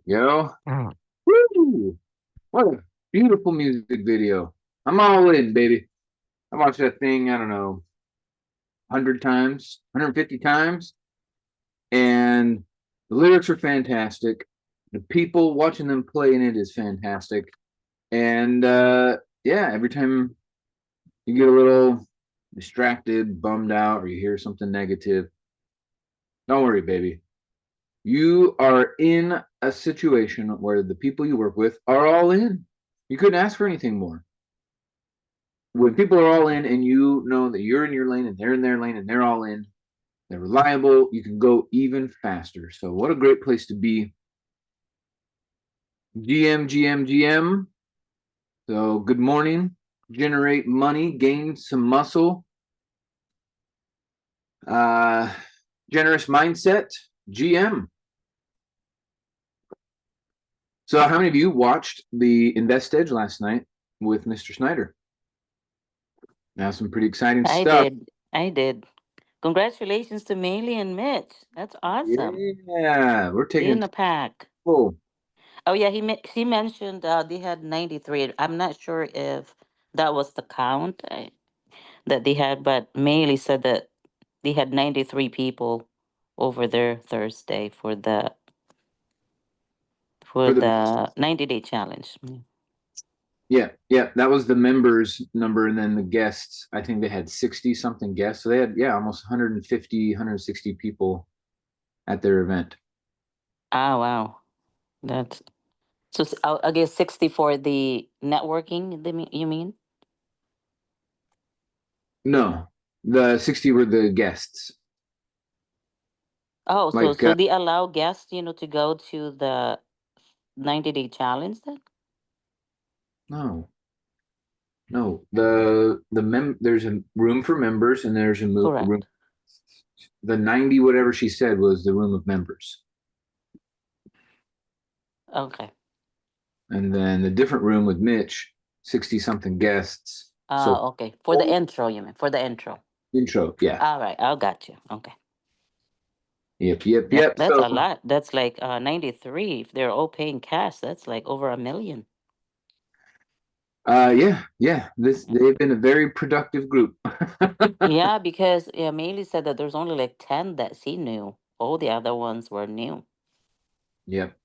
go. Mm. Woo! What a beautiful music video. I'm all in, baby. I watched that thing, I don't know, 100 times, 150 times, and the lyrics are fantastic. The people watching them play in it is fantastic. And yeah, every time you get a little distracted, bummed out, or you hear something negative, don't worry, baby. You are in a situation where the people you work with are all in. You couldn't ask for anything more. When people are all in and you know that you're in your lane and they're in their lane and they're all in, they're reliable, you can go even faster. So, what a great place to be. GM, GM, GM. So, good morning. Generate money, gain some muscle. Uh, Generous mindset, GM. So, how many of you watched the Invest Edge last night with Mr. Snyder? Now, some pretty exciting I stuff. did. I did. Congratulations to Maylee and Mitch. That's awesome. Yeah, we're taking In it the pack. full. Oh yeah, he mentioned they had 93. I'm not sure if that was the count that they had, but Maylee said that they had 93 people over there Thursday for For the the 90-day challenge. yeah, that was the members number, and then the guests. I think they had 60 something guests, so they had almost 150, 160 people at their event. Ah wow. That's so I guess 60 for the networking, you mean? No, the 60 were the guests. Oh, so Like so they allow guests, to go to the 90-day challenge then? no, no, there's a room for members and there's a room. Correct. The 90 whatever she said was the room of members, Okay. and then the different room with Mitch, 60 something guests. So Okay. For the intro, you mean? For the intro. intro, yeah, All right. I got you. Okay. yep. That's So a lot. That's like 93. If they're all paying cash, that's like over 1 million. yeah. They've been a very productive group. Yeah, because yeah, Meili said that there's only like 10 that she knew. All the other ones were new. Yep.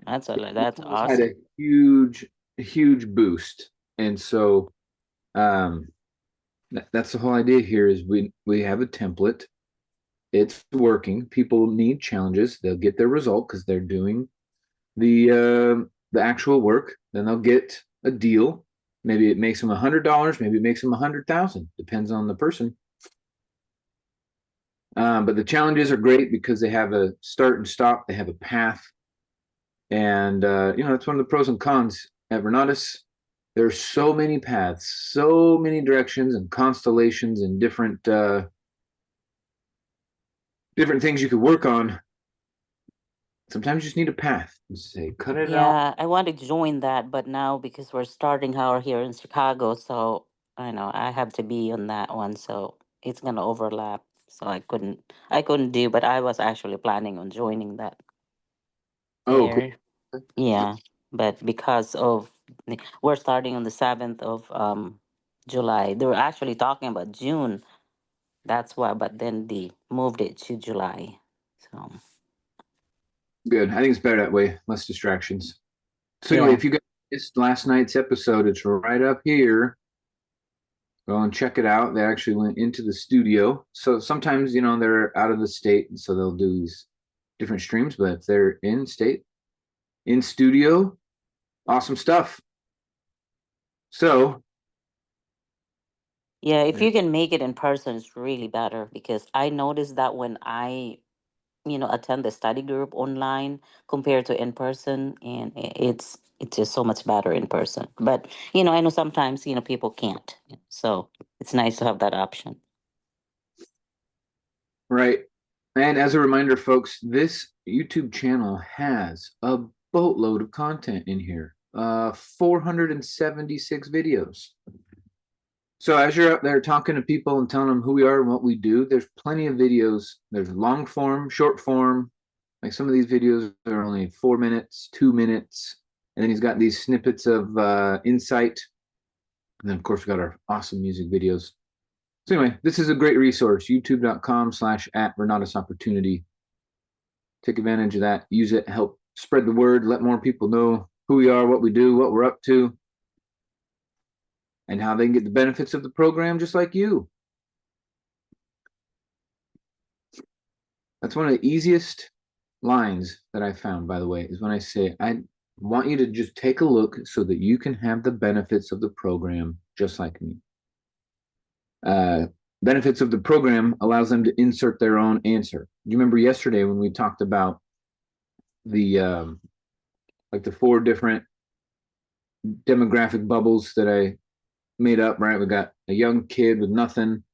That's Just had a awesome. huge boost. And so that's the whole idea here is we have a template. It's working. People need challenges. They'll get their result because they're doing the actual work. Then they'll get a deal. Maybe it makes them $100. Maybe it makes them 100,000. Depends on the person. But the challenges are great because they have a start and stop. They have a path, and that's one of the pros and cons at Renatus. There's so many paths, so many directions and constellations and different things you could work on. Sometimes you just need a path. Just say, cut it out. Yeah, I want to join that, but now because we're starting our here in Chicago, so I know I have to be on that one, so it's gonna overlap. So I couldn't do, but I was actually planning on joining that Oh, cool. there. Yeah, but because of we're starting on the 7th of July. They were actually talking about June. That's why, but then they moved it to July. So Good. I think it's better that way. Less distractions. So anyway, yeah. if you guys missed last night's episode, it's right up here. Go and check it out. They actually went into the studio. So sometimes, they're out of the state, and so they'll do these different streams. But if they're in state, in studio, awesome stuff. So Yeah, if you can make it in person, it's really better because I noticed that when I, attend the study group online compared to in person, and it's just so much better in person. But I know sometimes people can't, so it's nice to have that option. right. And as a reminder, folks, this YouTube channel has a boatload of content in here. 476 videos. So as you're out there talking to people and telling them who we are and what we do, there's plenty of videos. There's long form, short form, Like some of these videos are only 4 minutes, 2 minutes, and then he's got these snippets of insight. And then of course we got our awesome music videos. So anyway, this is a great resource, youtube.com/@Renatus Opportunity. Take advantage of that, use it, help spread the word, let more people know who we are, what we do, what we're up to, and how they can get the benefits of the program just like you. That's one of the easiest lines that I found, by the way, is when I say, I want you to just take a look so that you can have the benefits of the program just like me. Benefits of the program allows them to insert their own answer. You remember yesterday when we talked about the like the 4 different demographic bubbles that I made up, right? We got a young kid with nothing,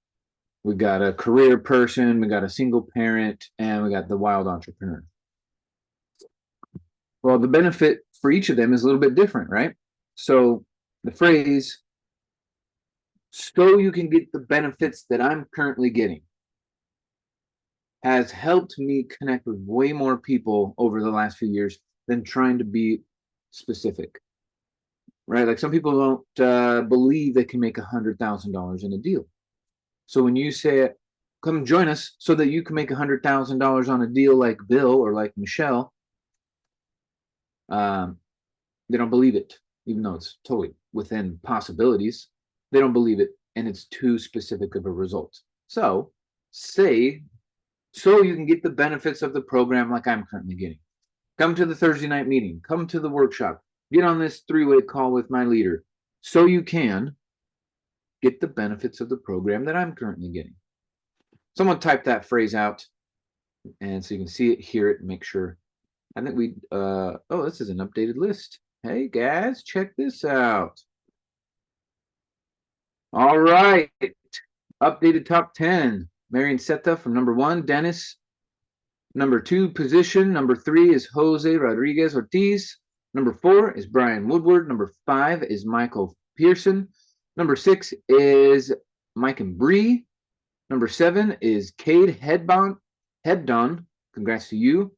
we got a career person, we got a single parent, and we got the wild entrepreneur. Well, the benefit for each of them is a little bit different, right? So the phrase, so you can get the benefits that I'm currently getting, has helped me connect with way more people over the last few years than trying to be specific, right? Like some people don't believe they can make $100,000 in a deal. So when you say, come join us so that you can make $100,000 on a deal like Bill or like Michelle, they don't believe it, even though it's totally within possibilities. They don't believe it, and it's too specific of a result. So say, so you can get the benefits of the program like I'm currently getting. Come to the Thursday night meeting, come to the workshop, get on this 3-way call with my leader, so you can get the benefits of the program that I'm currently getting. Someone type that phrase out, and so you can see it, hear it, make sure. I think we, oh, this is an updated list. Hey guys, check this out. All right, updated top 10. Marion Seta from number 1, Dennis. Number 2 position. Number 3 is Jose Rodriguez Ortiz. Number 4 is Brian Woodward. Number 5 is Michael Pearson. Number 6 is Mike and Bree. Number 7 is Cade Hebdon. Congrats to you.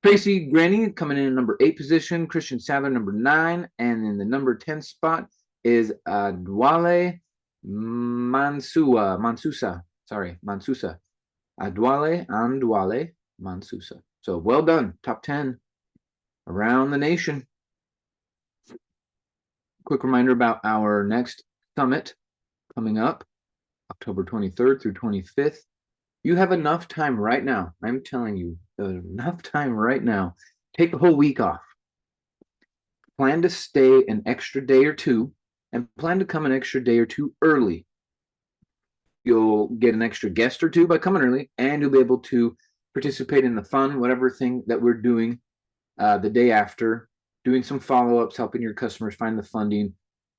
Tracy Granny coming in at number 8 position. Christian Sadler, number 9. And in the number 10 spot is Adwale Mansusa. Adwale Mansusa. So well done. Top 10 around the nation. Quick reminder about our next summit coming up October 23rd through 25th. You have enough time right now. I'm telling you, enough time right now. Take a whole week off. Plan to stay an extra day or two, and plan to come an extra day or two early. You'll get an extra guest or two by coming early, and you'll be able to participate in the fun, whatever thing that we're doing the day after, doing some follow-ups, helping your customers find the funding.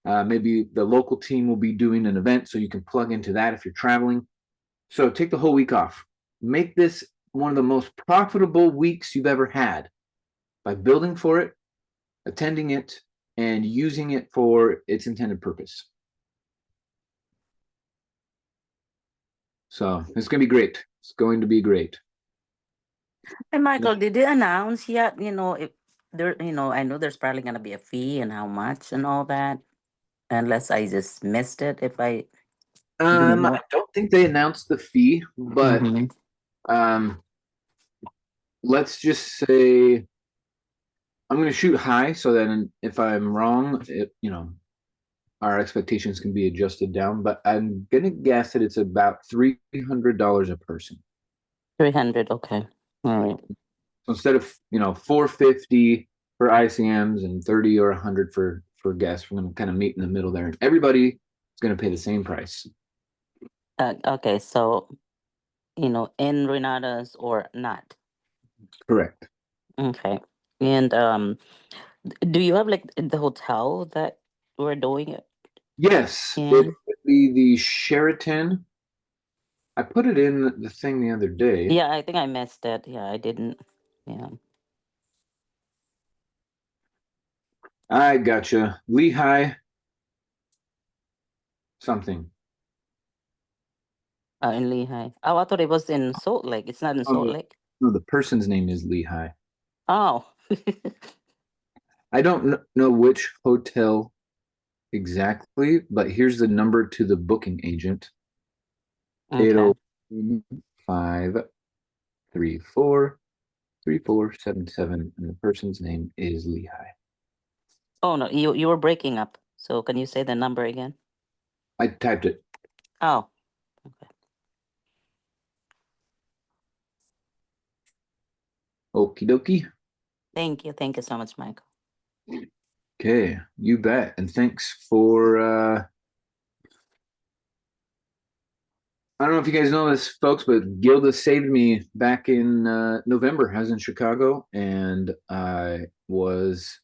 Maybe the local team will be doing an event, so you can plug into that if you're traveling. So take the whole week off. Make this one of the most profitable weeks you've ever had by building for it, attending it, and using it for its intended purpose. So it's going to be great. It's going to be great. And Michael, did they announce yet? If there, I know there's probably gonna be a fee and how much and all that. Unless I just missed it, if I didn't know. I don't think they announced the fee, but let's just say I'm going to shoot high so that if I'm wrong, our expectations can be adjusted down. But I'm going to guess that it's about $300 a person. 300. Okay. All right. So instead of $450 for ICMs and 30 or 100 for guests, we're going to kind of meet in the middle there, and everybody is going to pay the same price. Okay. So, in Renatus or not. Correct. Okay. And do you have like the hotel that we're doing it Yes, it in? would be the Sheraton. I put it in the thing the other day. Yeah, I think I missed it. Yeah, I didn't. Yeah. I gotcha. Lehigh something. In Lehigh. Oh, I thought it was in Salt Lake. It's not in Salt Lake. No, the person's name is Lehigh. Oh. I don't know which hotel exactly, but here's the number to the booking agent. Okay. 805-34-3477, and the person's name is Lehigh. Oh no, you were breaking up. So can you say the number again? I typed it. Oh, okay. Okie dokie. Thank you. Thank you so much, Michael. Okay, you bet. And thanks for I don't know if you guys know this, folks, but Gilda saved me back in November. I was in Chicago and I was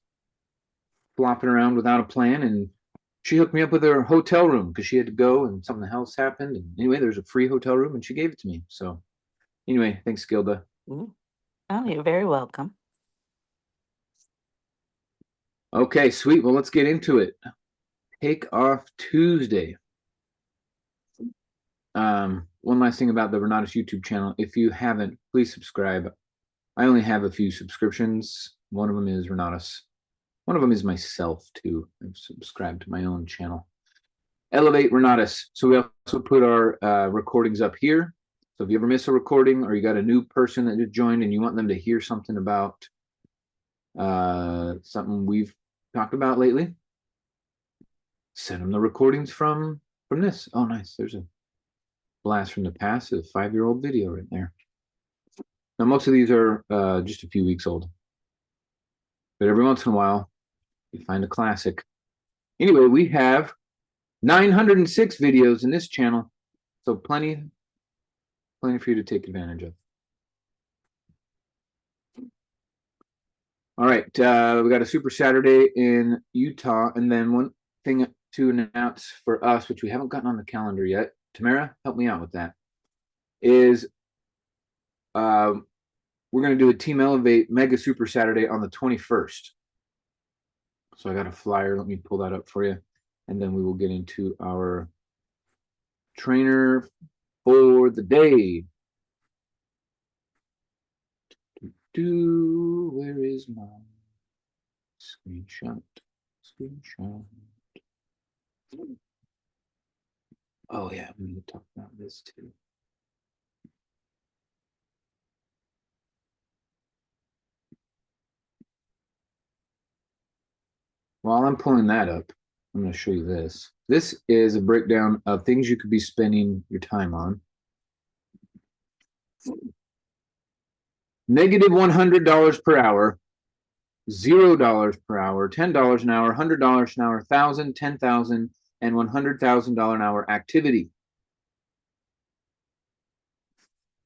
flopping around without a plan, and she hooked me up with her hotel room because she had to go and something else happened. And anyway, there's a free hotel room and she gave it to me. So anyway, thanks, Gilda. Oh, you're very welcome. Okay, sweet. Well, let's get into it. Take Off Tuesday. One last thing about the Renatus YouTube channel. If you haven't, please subscribe. I only have a few subscriptions. One of them is Renatus. One of them is myself, too. I've subscribed to my own channel. Elevate Renatus. So we also put our recordings up here. So if you ever miss a recording or you got a new person that just joined and you want them to hear something about something we've talked about lately, send them the recordings from this. Oh, nice. There's a blast from the past, a 5-year-old video right there. Now, most of these are just a few weeks old. But every once in a while, you find a classic. Anyway, we have 906 videos in this channel. So plenty for you to take advantage of. All right, we got a Super Saturday in Utah. And then one thing to announce for us, which we haven't gotten on the calendar yet, Tamara, help me out with that, is we're going to do a Team Elevate Mega Super Saturday on the 21st. So I got a flyer. Let me pull that up for you. And then we will get into our trainer for the day. Where is my screenshot? Oh, yeah, I'm going to talk about this too. While I'm pulling that up, I'm going to show you this. This is a breakdown of things you could be spending your time on. Negative $100 per hour, $0 per hour, $10 an hour, $100 an hour, $1,000, $10,000, and $100,000 an hour activity.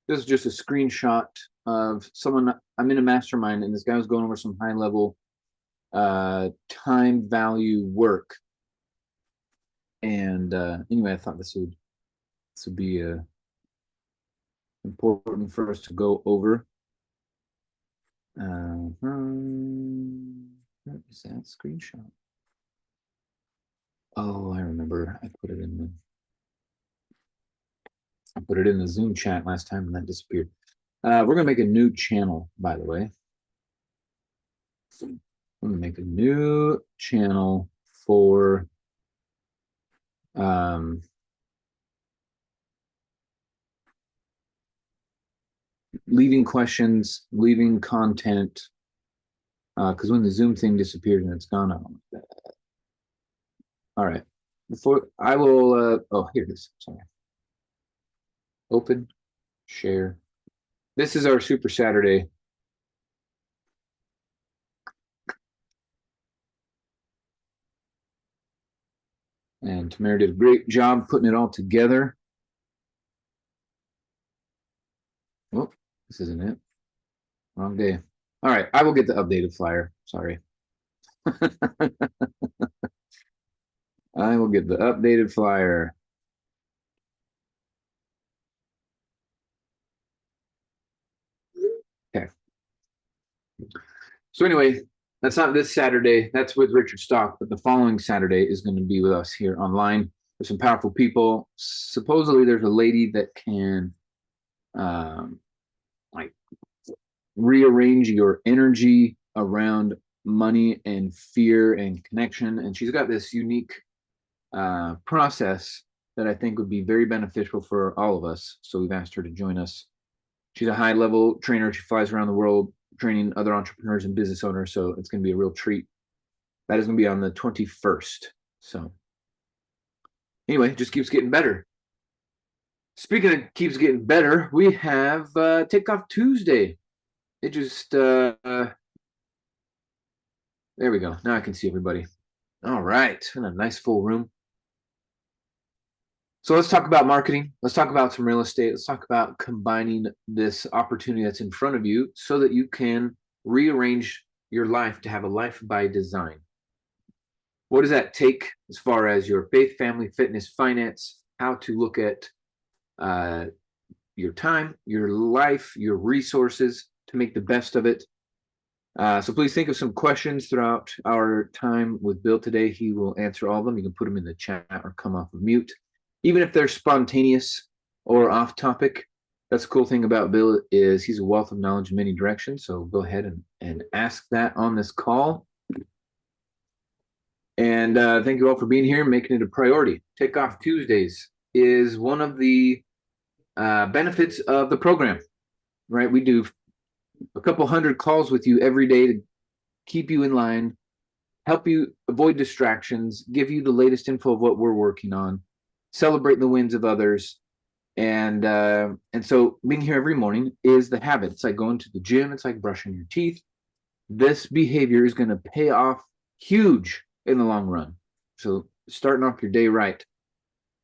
This is just a screenshot of someone. I'm in a mastermind, and this guy was going over some high level time value work. And anyway, I thought this would be important for us to go over. What is that screenshot? Oh, I remember. I put it in the Zoom chat last time and that disappeared. We're gonna make a new channel, by the way. I'm gonna make a new channel for leaving questions, leaving content, because when the Zoom thing disappeared and it's gone, all right. Before I will, oh, here it is. Sorry. Open, share. This is our Super Saturday. And Tamara did a great job putting it all together. Oh, this isn't it. Wrong day. All right, I will get the updated flyer. Sorry. I will get the updated flyer. Okay. So anyway, that's not this Saturday. That's with Richard Stock, but the following Saturday is going to be with us here online. There's some powerful people. Supposedly, there's a lady that can, like, rearrange your energy around money and fear and connection. And she's got this unique process that I think would be very beneficial for all of us. So we've asked her to join us. She's a high level trainer. She flies around the world training other entrepreneurs and business owners. So it's going to be a real treat. That is going to be on the 21st. So anyway, it just keeps getting better. Speaking of keeps getting better, we have Takeoff Tuesday. It just there we go. Now I can see everybody. All right, in a nice full room. So let's talk about marketing. Let's talk about some real estate. Let's talk about combining this opportunity that's in front of you so that you can rearrange your life to have a life by design. What does that take as far as your faith, family, fitness, finance, how to look at your time, your life, your resources to make the best of it? So please think of some questions throughout our time with Bill today. He will answer all of them. You can put them in the chat or come off of mute. Even if they're spontaneous or off topic, that's the cool thing about Bill is he's a wealth of knowledge in many directions. So go ahead and ask that on this call. And thank you all for being here and making it a priority. Takeoff Tuesdays is one of the benefits of the program, right? We do a couple hundred calls with you every day to keep you in line, help you avoid distractions, give you the latest info of what we're working on, celebrate the wins of others. And so being here every morning is the habit. It's like going to the gym. It's like brushing your teeth. This behavior is going to pay off huge in the long run. So starting off your day right.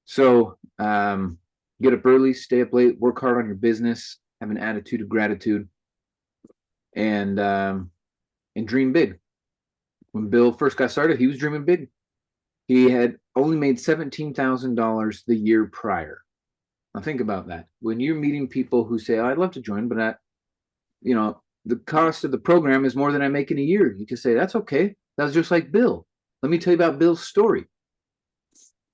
So get up early, stay up late, work hard on your business, have an attitude of gratitude, and dream big. When Bill first got started, he was dreaming big. He had only made $17,000 the year prior. Now think about that. When you're meeting people who say, oh, I'd love to join, but the cost of the program is more than I make in a year. You can say, that's okay. That was just like Bill. Let me tell you about Bill's story.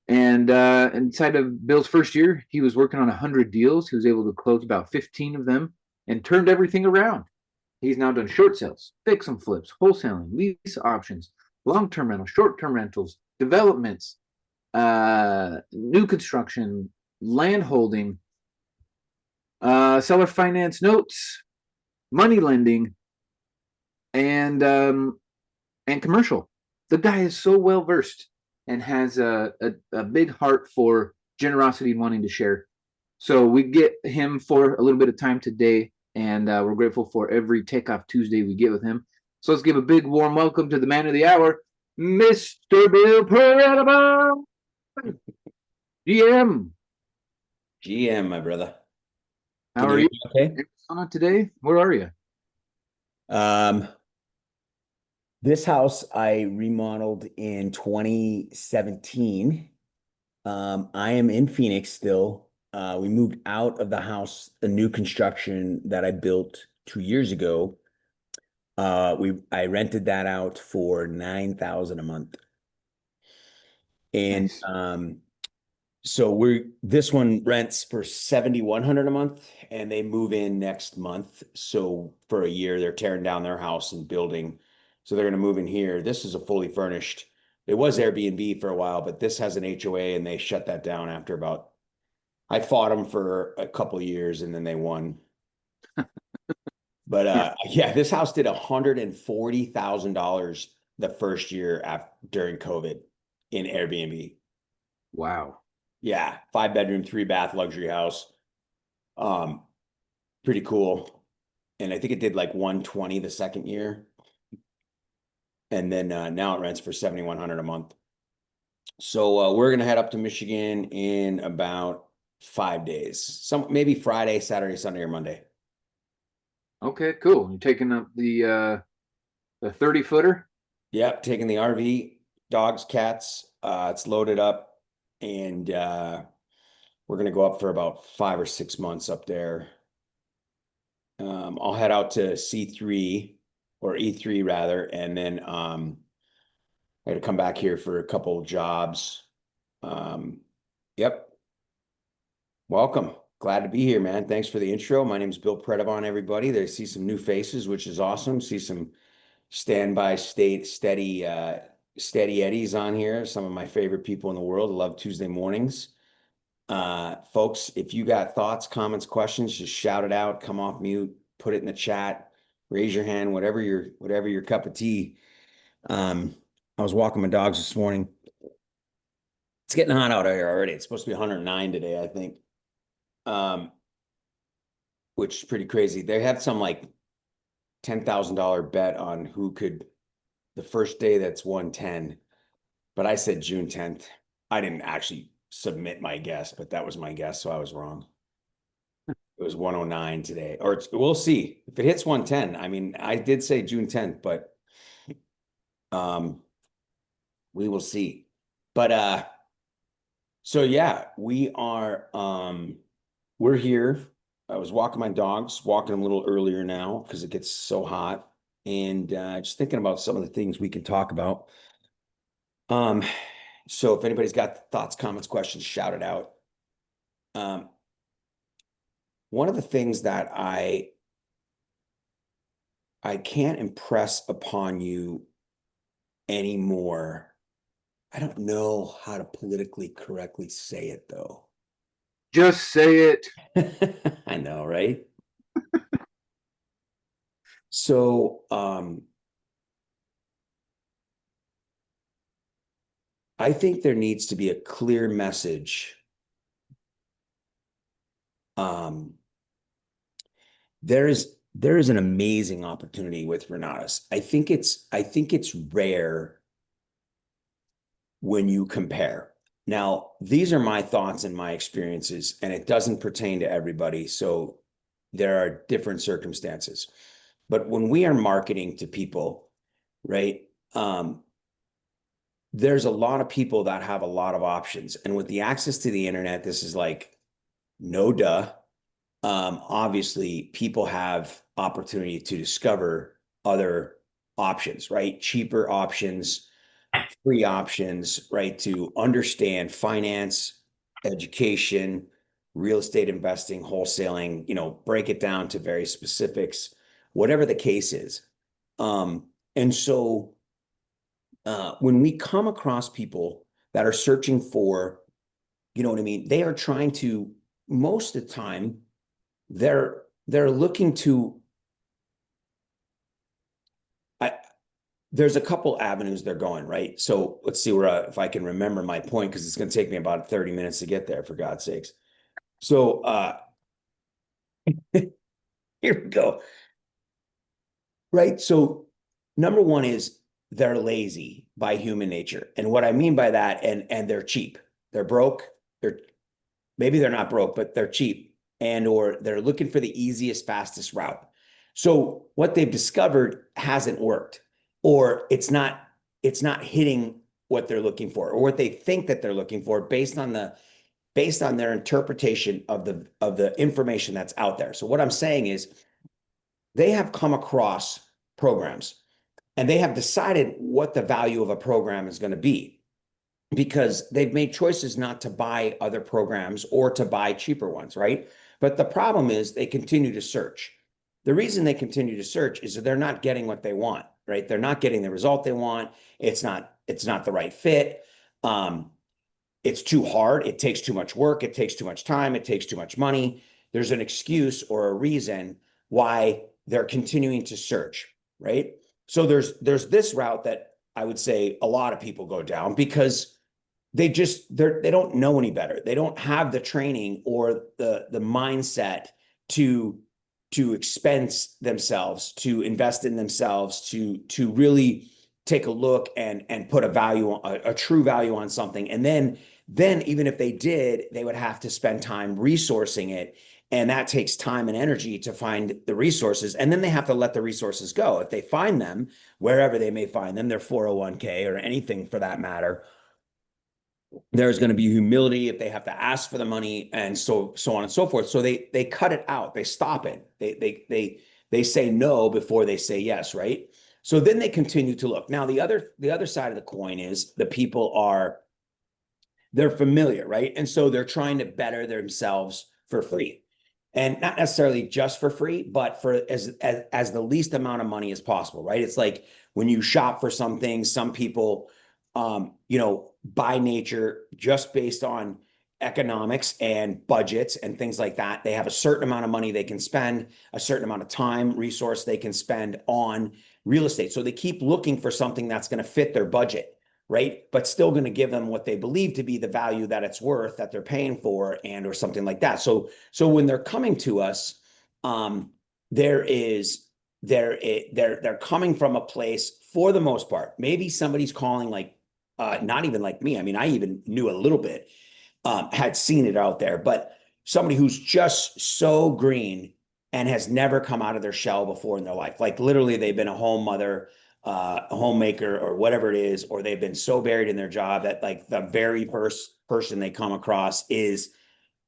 And inside of Bill's first year, he was working on 100 deals. He was able to close about 15 of them and turned everything around. He's now done short sales, fix and flips, wholesaling, lease options, long-term rentals, short-term rentals, developments, new construction, land holding, seller finance notes, money lending, and commercial. The guy is so well versed and has a big heart for generosity and wanting to share. So we get him for a little bit of time today, and we're grateful for every Takeoff Tuesday we get with him. So let's give a big warm welcome to the man of the hour, Mr. Bill Predebon, GM. GM, my brother. How are you? Okay. On today? Where are you? This house I remodeled in 2017. I am in Phoenix still. We moved out of the house, the new construction that I built 2 years ago. I rented that out for $9,000 a month. And Nice. So this one rents for $7,100 a month, and they move in next month. So for a year, they're tearing down their house and building. So they're going to move in here. This is a fully furnished. It was Airbnb for a while, but this has an HOA, and they shut that down after about. I fought them for a couple of years, and then they won. But yeah, this house did $140,000 the first year during COVID in Airbnb. Wow. Yeah, 5-bedroom, 3-bath luxury house. Pretty cool. And I think it did like 120 the second year. And then now it rents for $7,100 a month. So we're gonna head up to Michigan in about 5 days. Maybe Friday, Saturday, Sunday, or Monday. Okay, cool. You're taking up the 30-footer? Yep, taking the RV, dogs, cats. It's loaded up. And we're gonna go up for about 5 or 6 months up there. I'll head out to C3 or E3 rather, and then I got to come back here for a couple of jobs. Yep. Welcome. Glad to be here, man. Thanks for the intro. My name's Bill Predebon, everybody. They see some new faces, which is awesome. See some standby steady Eddies on here. Some of my favorite people in the world. I love Tuesday mornings. Folks, if you got thoughts, comments, questions, just shout it out, come off mute, put it in the chat, raise your hand, whatever your cup of tea. I was walking my dogs this morning. It's getting hot out here already. It's supposed to be 109 today, I think. Which is pretty crazy. They had some like $10,000 bet on who could the first day that's 110, but I said June 10th. I didn't actually submit my guess, but that was my guess, so I was wrong. It was 109 today, or we'll see if it hits 110. I mean, I did say June 10th, but we will see. But so yeah, we're here. I was walking my dogs, walking them a little earlier now because it gets so hot, and just thinking about some of the things we can talk about. So if anybody's got thoughts, comments, questions, shout it out. One of the things that I can't impress upon you anymore, I don't know how to politically correctly say it though. Just say it. I know, right? So, I think there needs to be a clear message. There is an amazing opportunity with Renatus. I think it's rare when you compare. Now, these are my thoughts and my experiences, and it doesn't pertain to everybody. So there are different circumstances. But when we are marketing to people, right? There's a lot of people that have a lot of options. And with the access to the internet, this is like no duh. Obviously, people have opportunity to discover other options, right? Cheaper options, free options, right? To understand finance, education, real estate investing, wholesaling, break it down to very specifics, whatever the case is. And so when we come across people that are searching for, you know what I mean? They are trying to, most of the time, they're looking to, there's a couple avenues they're going, right? So let's see if I can remember my point, because it's going to take me about 30 minutes to get there, for God's sakes. So here we go. Right. So number one is they're lazy by human nature. And what I mean by that, and they're cheap. They're broke. Maybe they're not broke, but they're cheap, or they're looking for the easiest, fastest route. So what they've discovered hasn't worked, or it's not hitting what they're looking for, or what they think that they're looking for based on their interpretation of the information that's out there. So what I'm saying is they have come across programs and they have decided what the value of a program is going to be, because they've made choices not to buy other programs or to buy cheaper ones, right? But the problem is they continue to search. The reason they continue to search is that they're not getting what they want, right? They're not getting the result they want. It's not the right fit. It's too hard. It takes too much work. It takes too much time. It takes too much money. There's an excuse or a reason why they're continuing to search, right? So there's this route that I would say a lot of people go down, because they don't know any better. They don't have the training or the mindset to expense themselves, to invest in themselves, to really take a look and put a true value on something. And then even if they did, they would have to spend time resourcing it. And that takes time and energy to find the resources. And then they have to let the resources go. If they find them, wherever they may find them, their 401k or anything for that matter, there's going to be humility if they have to ask for the money, and so on and so forth. So they cut it out. They stop it. They say no before they say yes, right? So then they continue to look. Now, the other side of the coin is the people they're familiar, right? And so they're trying to better themselves for free. And not necessarily just for free, but for as the least amount of money as possible, right? It's like when you shop for some things, some people, by nature, just based on economics and budgets and things like that, they have a certain amount of money they can spend, a certain amount of time, resource they can spend on real estate. So they keep looking for something that's going to fit their budget, right? But still going to give them what they believe to be the value that it's worth, that they're paying for, and or something like that. So when they're coming to us, they're coming from a place, for the most part. Maybe somebody's calling like not even like me. I mean, I even knew a little bit, had seen it out there, but somebody who's just so green and has never come out of their shell before in their life. Like literally, they've been a home mother, a homemaker, or whatever it is, or they've been so buried in their job that like the very first person they come across is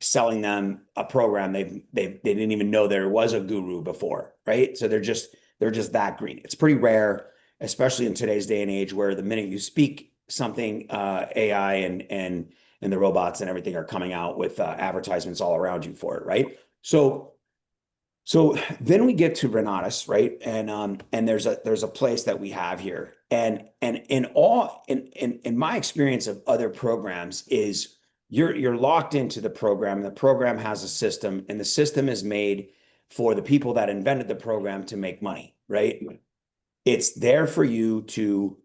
selling them a program they didn't even know there was a guru before, right? So they're just that green. It's pretty rare, especially in today's day and age, where the minute you speak something, AI and the robots and everything are coming out with advertisements all around you for it, right? So then we get to Renatus, right? And there's a place that we have here. And in my experience of other programs is you're locked into the program. The program has a system, and the system is made for the people that invented the program to make money, right? It's there for you to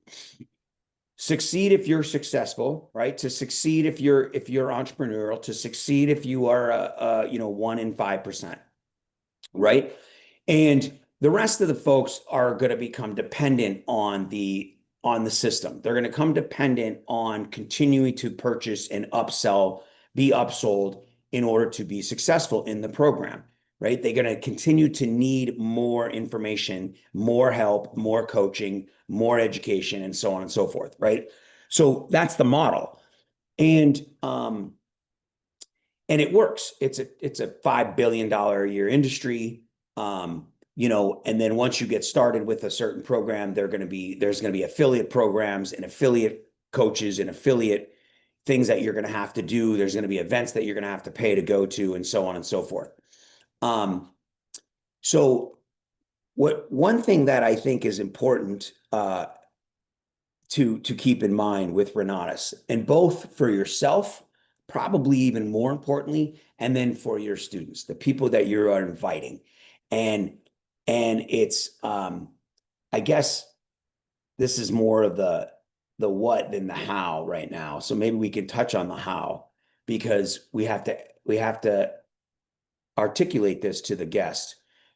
succeed if you're successful, right? To succeed if you're entrepreneurial, to succeed if you are 1 in 5%. Right? And the rest of the folks are going to become dependent on the system. They're going to come dependent on continuing to purchase and upsell, be upsold in order to be successful in the program, right? They're going to continue to need more information, more help, more coaching, more education, and so on and so forth, right? So that's the model. And it works. It's a $5 billion a year industry. And then once you get started with a certain program, there's going to be affiliate programs and affiliate coaches and affiliate things that you're going to have to do. There's going to be events that you're going to have to pay to go to, and so on and so forth. So one thing that I think is important to keep in mind with Renatus, and both for yourself, probably even more importantly, and then for your students, the people that you are inviting. And it's I guess this is more of the what than the how right now. So maybe we can touch on the how, because we have to articulate this to the guest.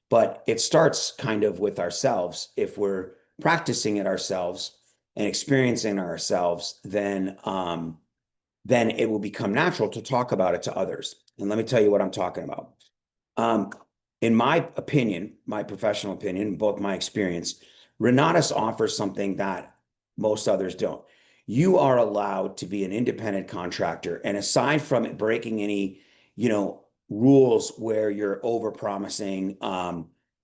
But it starts kind of with ourselves. If we're practicing it ourselves and experiencing ourselves, then it will become natural to talk about it to others. And let me tell you what I'm talking about. In my opinion, my professional opinion, both my experience, Renatus offers something that most others don't. You are allowed to be an independent contractor, and aside from it breaking any, rules where you're over-promising,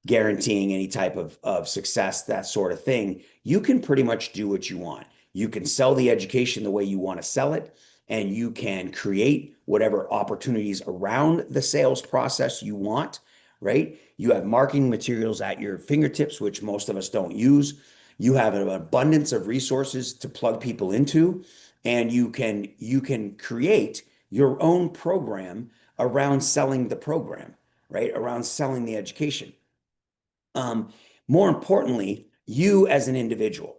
guaranteeing any type of success, that sort of thing, you can pretty much do what you want. You can sell the education the way you want to sell it, and you can create whatever opportunities around the sales process you want, right? You have marketing materials at your fingertips, which most of us don't use. You have an abundance of resources to plug people into, and you can create your own program around selling the program, right? Around selling the education. More importantly, you as an individual,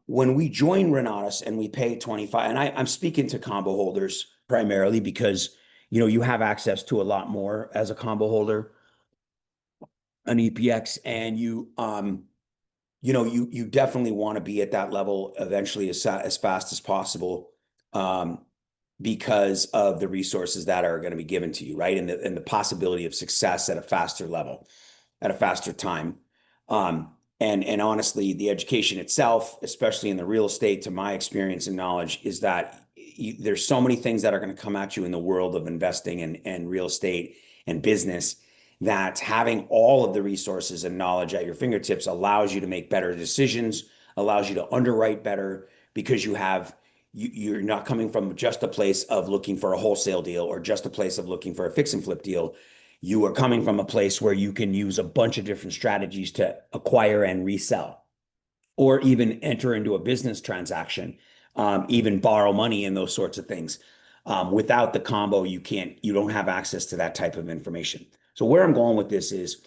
when we join Renatus and we pay 25, and I'm speaking to combo holders primarily because, you have access to a lot more as a combo holder, an EPX, and you definitely want to be at that level eventually as fast as possible, because of the resources that are going to be given to you, right? And the possibility of success at a faster level, at a faster time. And honestly, the education itself, especially in the real estate, to my experience and knowledge, is that there's so many things that are going to come at you in the world of investing and real estate and business, that having all of the resources and knowledge at your fingertips allows you to make better decisions, allows you to underwrite better, because you have you're not coming from just a place of looking for a wholesale deal or just a place of looking for a fix and flip deal. You are coming from a place where you can use a bunch of different strategies to acquire and resell, or even enter into a business transaction, even borrow money and those sorts of things. Without the combo, you don't have access to that type of information. So where I'm going with this is,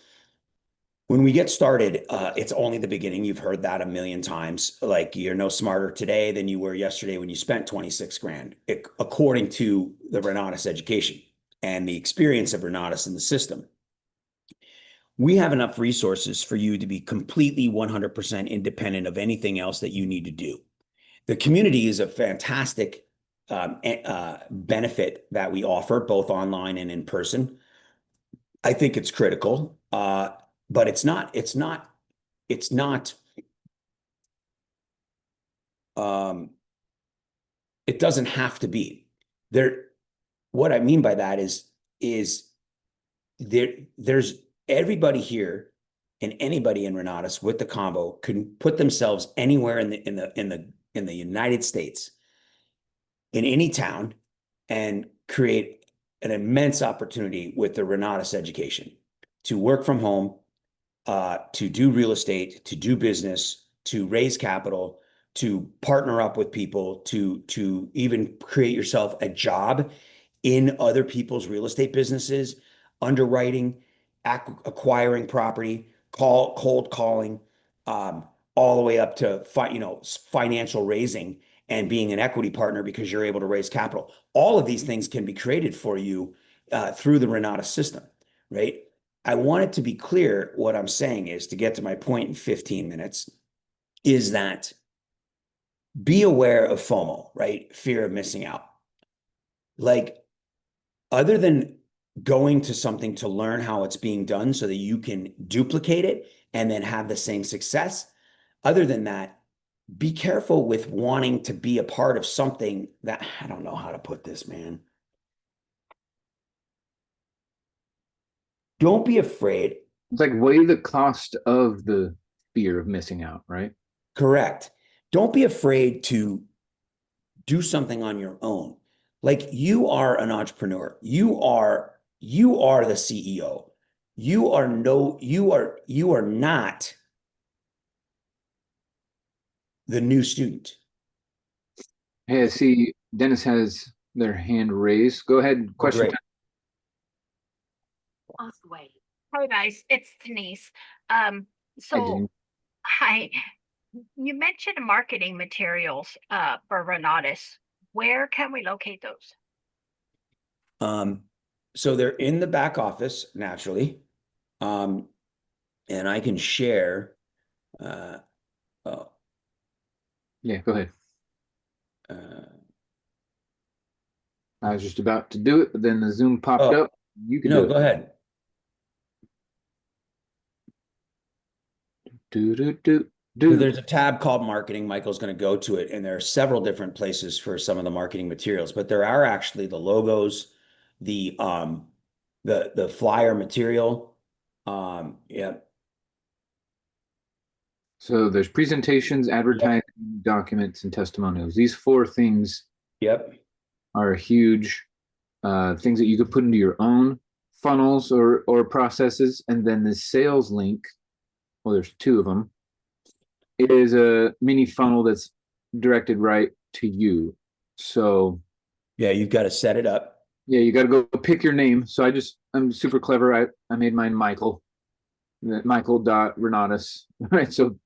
when we get started, it's only the beginning. You've heard that a million times. Like, you're no smarter today than you were yesterday when you spent 26 grand, according to the Renatus education and the experience of Renatus in the system. We have enough resources for you to be completely 100% independent of anything else that you need to do. The community is a fantastic benefit that we offer, both online and in person. I think it's critical. But it's not, it doesn't have to be there. What I mean by that is there's everybody here and anybody in Renatus with the combo can put themselves anywhere in the United States, in any town, and create an immense opportunity with the Renatus education to work from home, to do real estate, to do business, to raise capital, to partner up with people, to even create yourself a job in other people's real estate businesses, underwriting, acquiring property, cold calling, all the way up to financial raising and being an equity partner because you're able to raise capital. All of these things can be created for you through the Renatus system, right? I want it to be clear. What I'm saying is, to get to my point in 15 minutes, is that be aware of FOMO, right? Fear of missing out. Like, other than going to something to learn how it's being done so that you can duplicate it and then have the same success, other than that, be careful with wanting to be a part of something that, I don't know how to put this, man. Don't be afraid. It's like, weigh the cost of the fear of missing out, right? Correct. Don't be afraid to do something on your own. Like, you are an entrepreneur. You are the CEO. You are not the new student. Hey, I see Dennis has their hand raised. Go ahead. Question Great. time. Hi guys, it's Denise. Hi, So Denise. hi, you mentioned marketing materials for Renatus. Where can we locate those? So they're in the back office naturally. And I can share. Yeah, go ahead. Uh, I was just about to do it, but then the Zoom popped Oh, up. You can no, do go it. ahead. So there's a tab called marketing. Michael's going to go to it, and there are several different places for some of the marketing materials, but there are actually the logos, the flyer material. Yeah. So there's presentations, advertising, documents, and testimonials. These four things Yep. are huge things that you could put into your own funnels or processes. And then the sales link, well, there's two of them. It is a mini funnel that's directed right to you. So Yeah, you've got to set it up. yeah, you got to go pick your name. So I'm super clever. I made mine Michael, Michael.Renatus. Right. So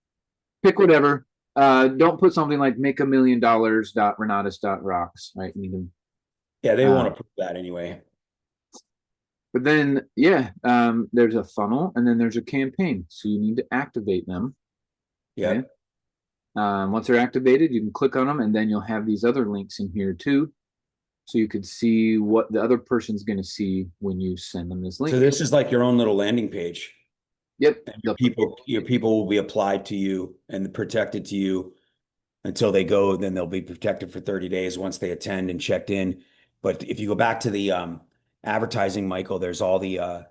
pick whatever. Don't put something like $makeamillion.renatus.rocks. Right. You can, Yeah, they want to prove that anyway. but then, yeah, there's a funnel and then there's a campaign. So you need to activate them. Yeah. Okay? Once they're activated, you can click on them, and then you'll have these other links in here too. So you could see what the other person's going to see when you send them this link. So this is like your own little landing page. Yep. And your people will be applied to you and protected to you until they go. Then they'll be protected for 30 days once they attend and checked in. But if you go back to the advertising, Michael, there's all the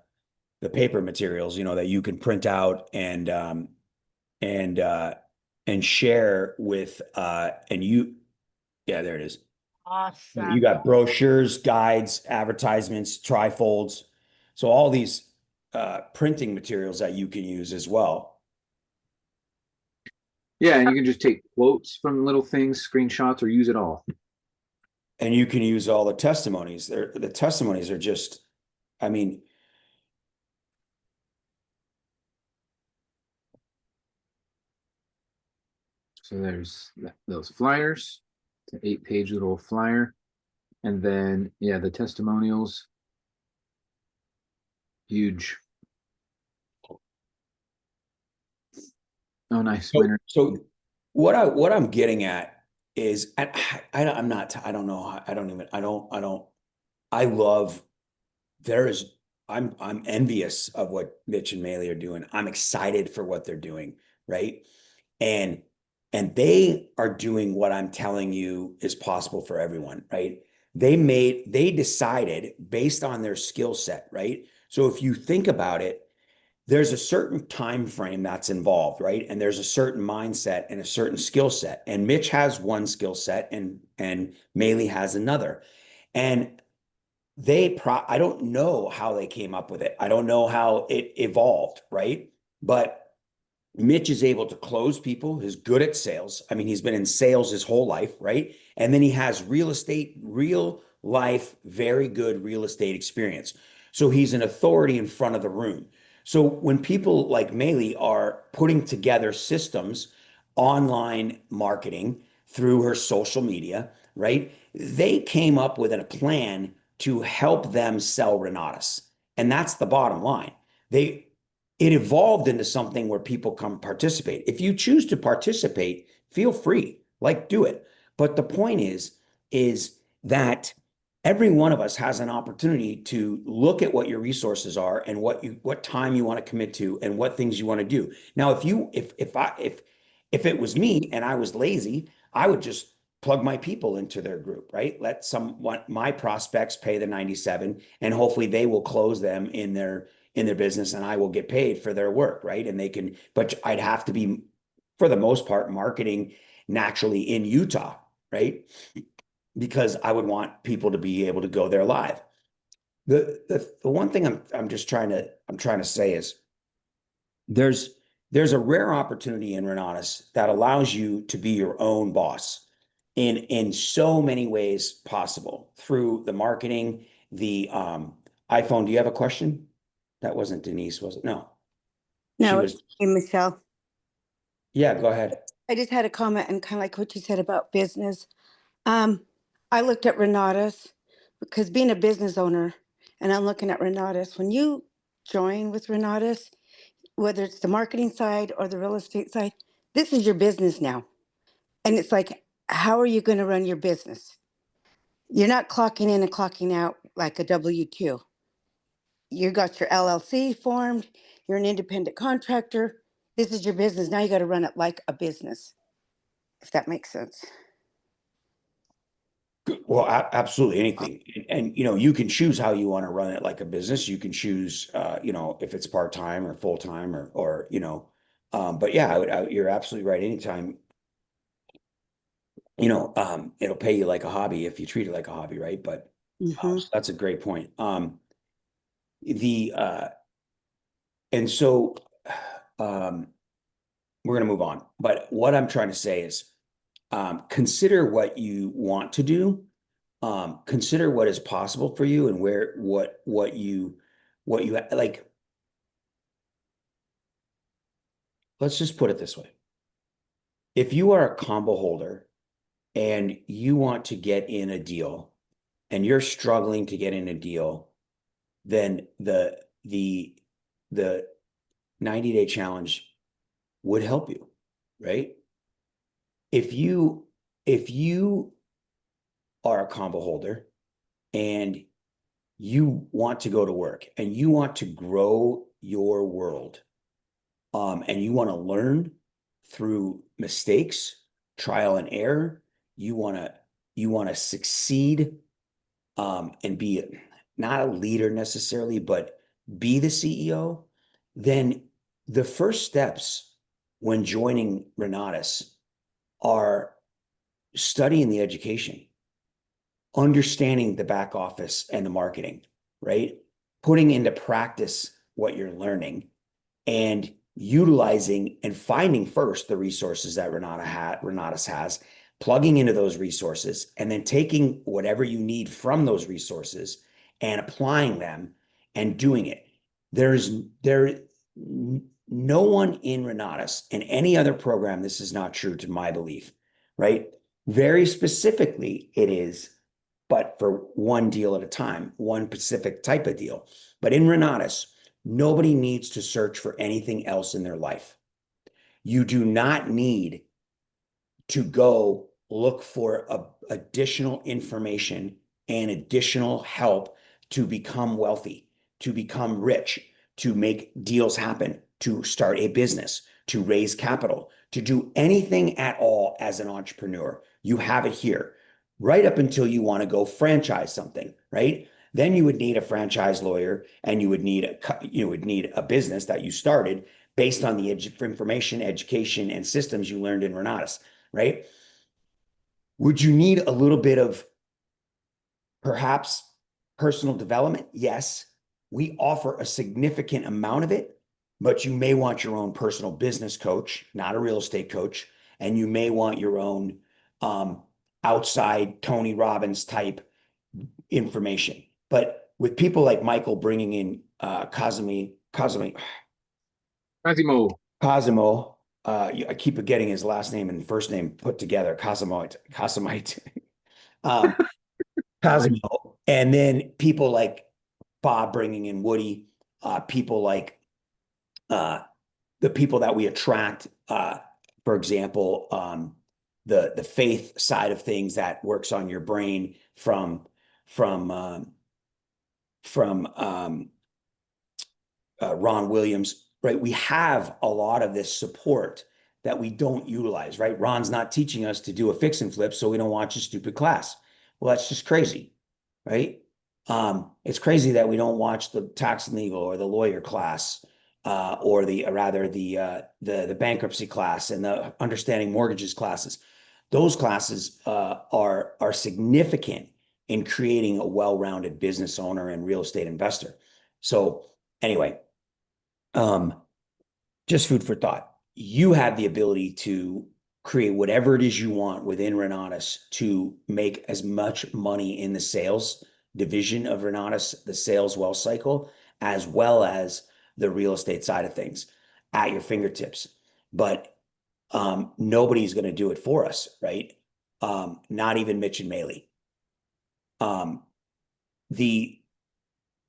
paper materials, that you can print out and share with Yeah, there it is. Awesome. You got brochures, guides, advertisements, trifolds. So all these printing materials that you can use as well. Yeah, and you can just take quotes from little things, screenshots, or use it all. And you can use all the testimonies. The testimonies are just, I mean, So there's those flyers, it's an 8-page little flyer. And then, yeah, the testimonials, huge. Oh, nice winner. so what I'm getting at is, and I'm not, I don't know, I don't even, I love, there is, I'm envious of what Mitch and Maley are doing. I'm excited for what they're doing, right? And they are doing what I'm telling you is possible for everyone, right? They decided based on their skill set, right? So if you think about it, there's a certain time frame that's involved, right? And there's a certain mindset and a certain skill set. And Mitch has one skill set and Maley has another. And I don't know how they came up with it. I don't know how it evolved, right? But Mitch is able to close people. He's good at sales. I mean, he's been in sales his whole life, right? And then he has real life, very good real estate experience. So he's an authority in front of the room. So when people like Maley are putting together systems, online marketing through her social media, right? They came up with a plan to help them sell Renatus. And that's the bottom line. It evolved into something where people come participate. If you choose to participate, feel free, like do it. But the point is that every one of us has an opportunity to look at what your resources are and what time you want to commit to and what things you want to do. Now, if it was me and I was lazy, I would just plug my people into their group, right? Let my prospects pay the 97 and hopefully they will close them in their business and I will get paid for their work, right? And they can, but I'd have to be, for the most part, marketing naturally in Utah, right? Because I would want people to be able to go there live. The one thing I'm trying to say is there's a rare opportunity in Renatus that allows you to be your own boss in so many ways possible through the marketing, the iPhone. Do you have a question? That wasn't Denise, was it? No. She No, was, it's me, Michelle. yeah, go ahead. I just had a comment and kind of like what you said about business. I looked at Renatus because being a business owner, and I'm looking at Renatus. When you join with Renatus, whether it's the marketing side or the real estate side, this is your business now. And it's like, how are you going to run your business? You're not clocking in and clocking out like a W-2. You got your LLC formed. You're an independent contractor. This is your business. Now you got to run it like a business, if that makes sense. Well, absolutely anything. And, you can choose how you want to run it like a business. You can choose, if it's part-time or full-time or but yeah, you're absolutely right. Anytime, it'll pay you like a hobby if you treat it like a hobby, right? But so that's a great point. The and so we're going to move on. But what I'm trying to say is consider what you want to do. Consider what is possible for you and what you like. Let's just put it this way. If you are a combo holder and you want to get in a deal and you're struggling to get in a deal, then the 90-day challenge would help you, right? If you are a combo holder and you want to go to work and you want to grow your world, and you want to learn through mistakes, trial and error, you want to succeed, and be not a leader necessarily, but be the CEO, then the first steps when joining Renatus are studying the education, understanding the back office and the marketing, right? Putting into practice what you're learning and utilizing and finding first the resources that Renatus has, plugging into those resources, and then taking whatever you need from those resources and applying them and doing it. No one in Renatus and any other program, this is not true to my belief, right? Very specifically, it is, but for one deal at a time, one specific type of deal. But in Renatus, nobody needs to search for anything else in their life. You do not need to go look for additional information and additional help to become wealthy, to become rich, to make deals happen, to start a business, to raise capital, to do anything at all as an entrepreneur. You have it here, right up until you want to go franchise something, right? Then you would need a franchise lawyer, and you would need a business that you started based on the information, education, and systems you learned in Renatus, right? Would you need a little bit of perhaps personal development? Yes, we offer a significant amount of it, but you may want your own personal business coach, not a real estate coach, and you may want your own outside Tony Robbins type information. But with people like Michael bringing in Cosimo, I keep getting his last name and first name put together, Cosimo. Cosimo, and then people like Bob bringing in Woody, people like the people that we attract, for example, the faith side of things that works on your brain from Ron Williams, right? We have a lot of this support that we don't utilize, right? Ron's not teaching us to do a fix and flip, so we don't watch a stupid class. Well, that's just crazy, right? It's crazy that we don't watch the tax and legal or the lawyer class, or the bankruptcy class and the understanding mortgages classes. Those classes are significant in creating a well-rounded business owner and real estate investor. So anyway, just food for thought. You have the ability to create whatever it is you want within Renatus to make as much money in the sales division of Renatus, the sales wealth cycle, as well as the real estate side of things at your fingertips. But nobody's going to do it for us, right? Not even Mitch and Maley.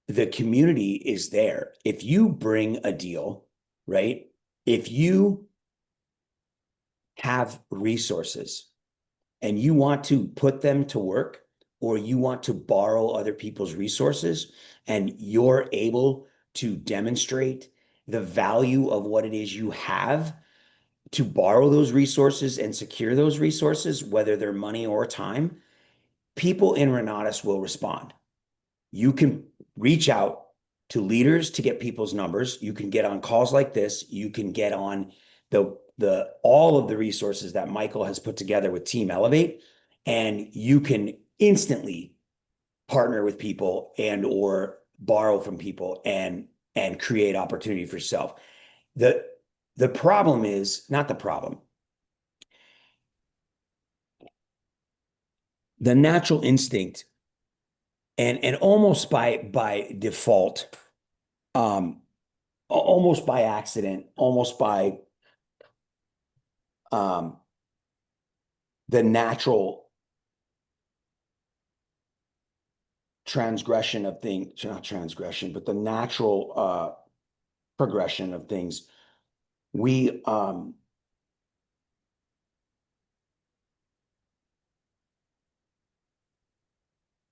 The community is there. If you bring a deal, right? If you have resources and you want to put them to work, or you want to borrow other people's resources, and you're able to demonstrate the value of what it is you have to borrow those resources and secure those resources, whether they're money or time, people in Renatus will respond. You can reach out to leaders to get people's numbers. You can get on calls like this. You can get on all of the resources that Michael has put together with Team Elevate, and you can instantly partner with people and or borrow from people and create opportunity for yourself. The problem is not the problem. The natural instinct and almost by default, almost by accident, almost by the natural transgression of things, not transgression, but the natural progression of things. We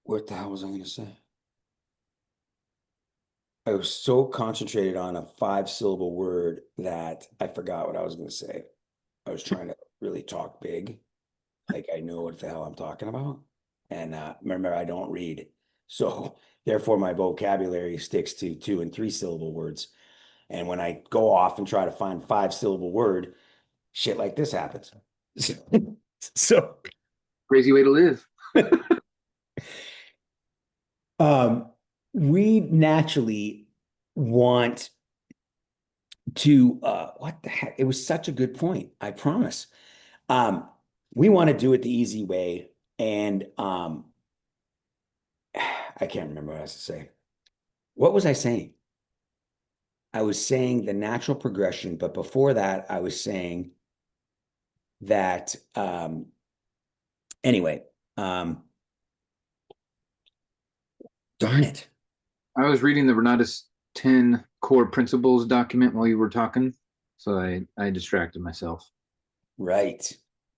what the hell was I going to say? I was so concentrated on a 5-syllable word that I forgot what I was going to say. I was trying to really talk big, like I know what the hell I'm talking about. And remember, I don't read. So therefore, my vocabulary sticks to 2- and 3-syllable words. And when I go off and try to find 5-syllable word, shit like this happens. So Crazy way to live. We naturally want to what the heck? It was such a good point, I promise. We want to do it the easy way, and I can't remember what I was to say. What was I saying? I was saying the natural progression, but before that, I was saying that anyway, darn it. I was reading the Renatus 10 core principles document while you were talking, so I distracted myself. Right.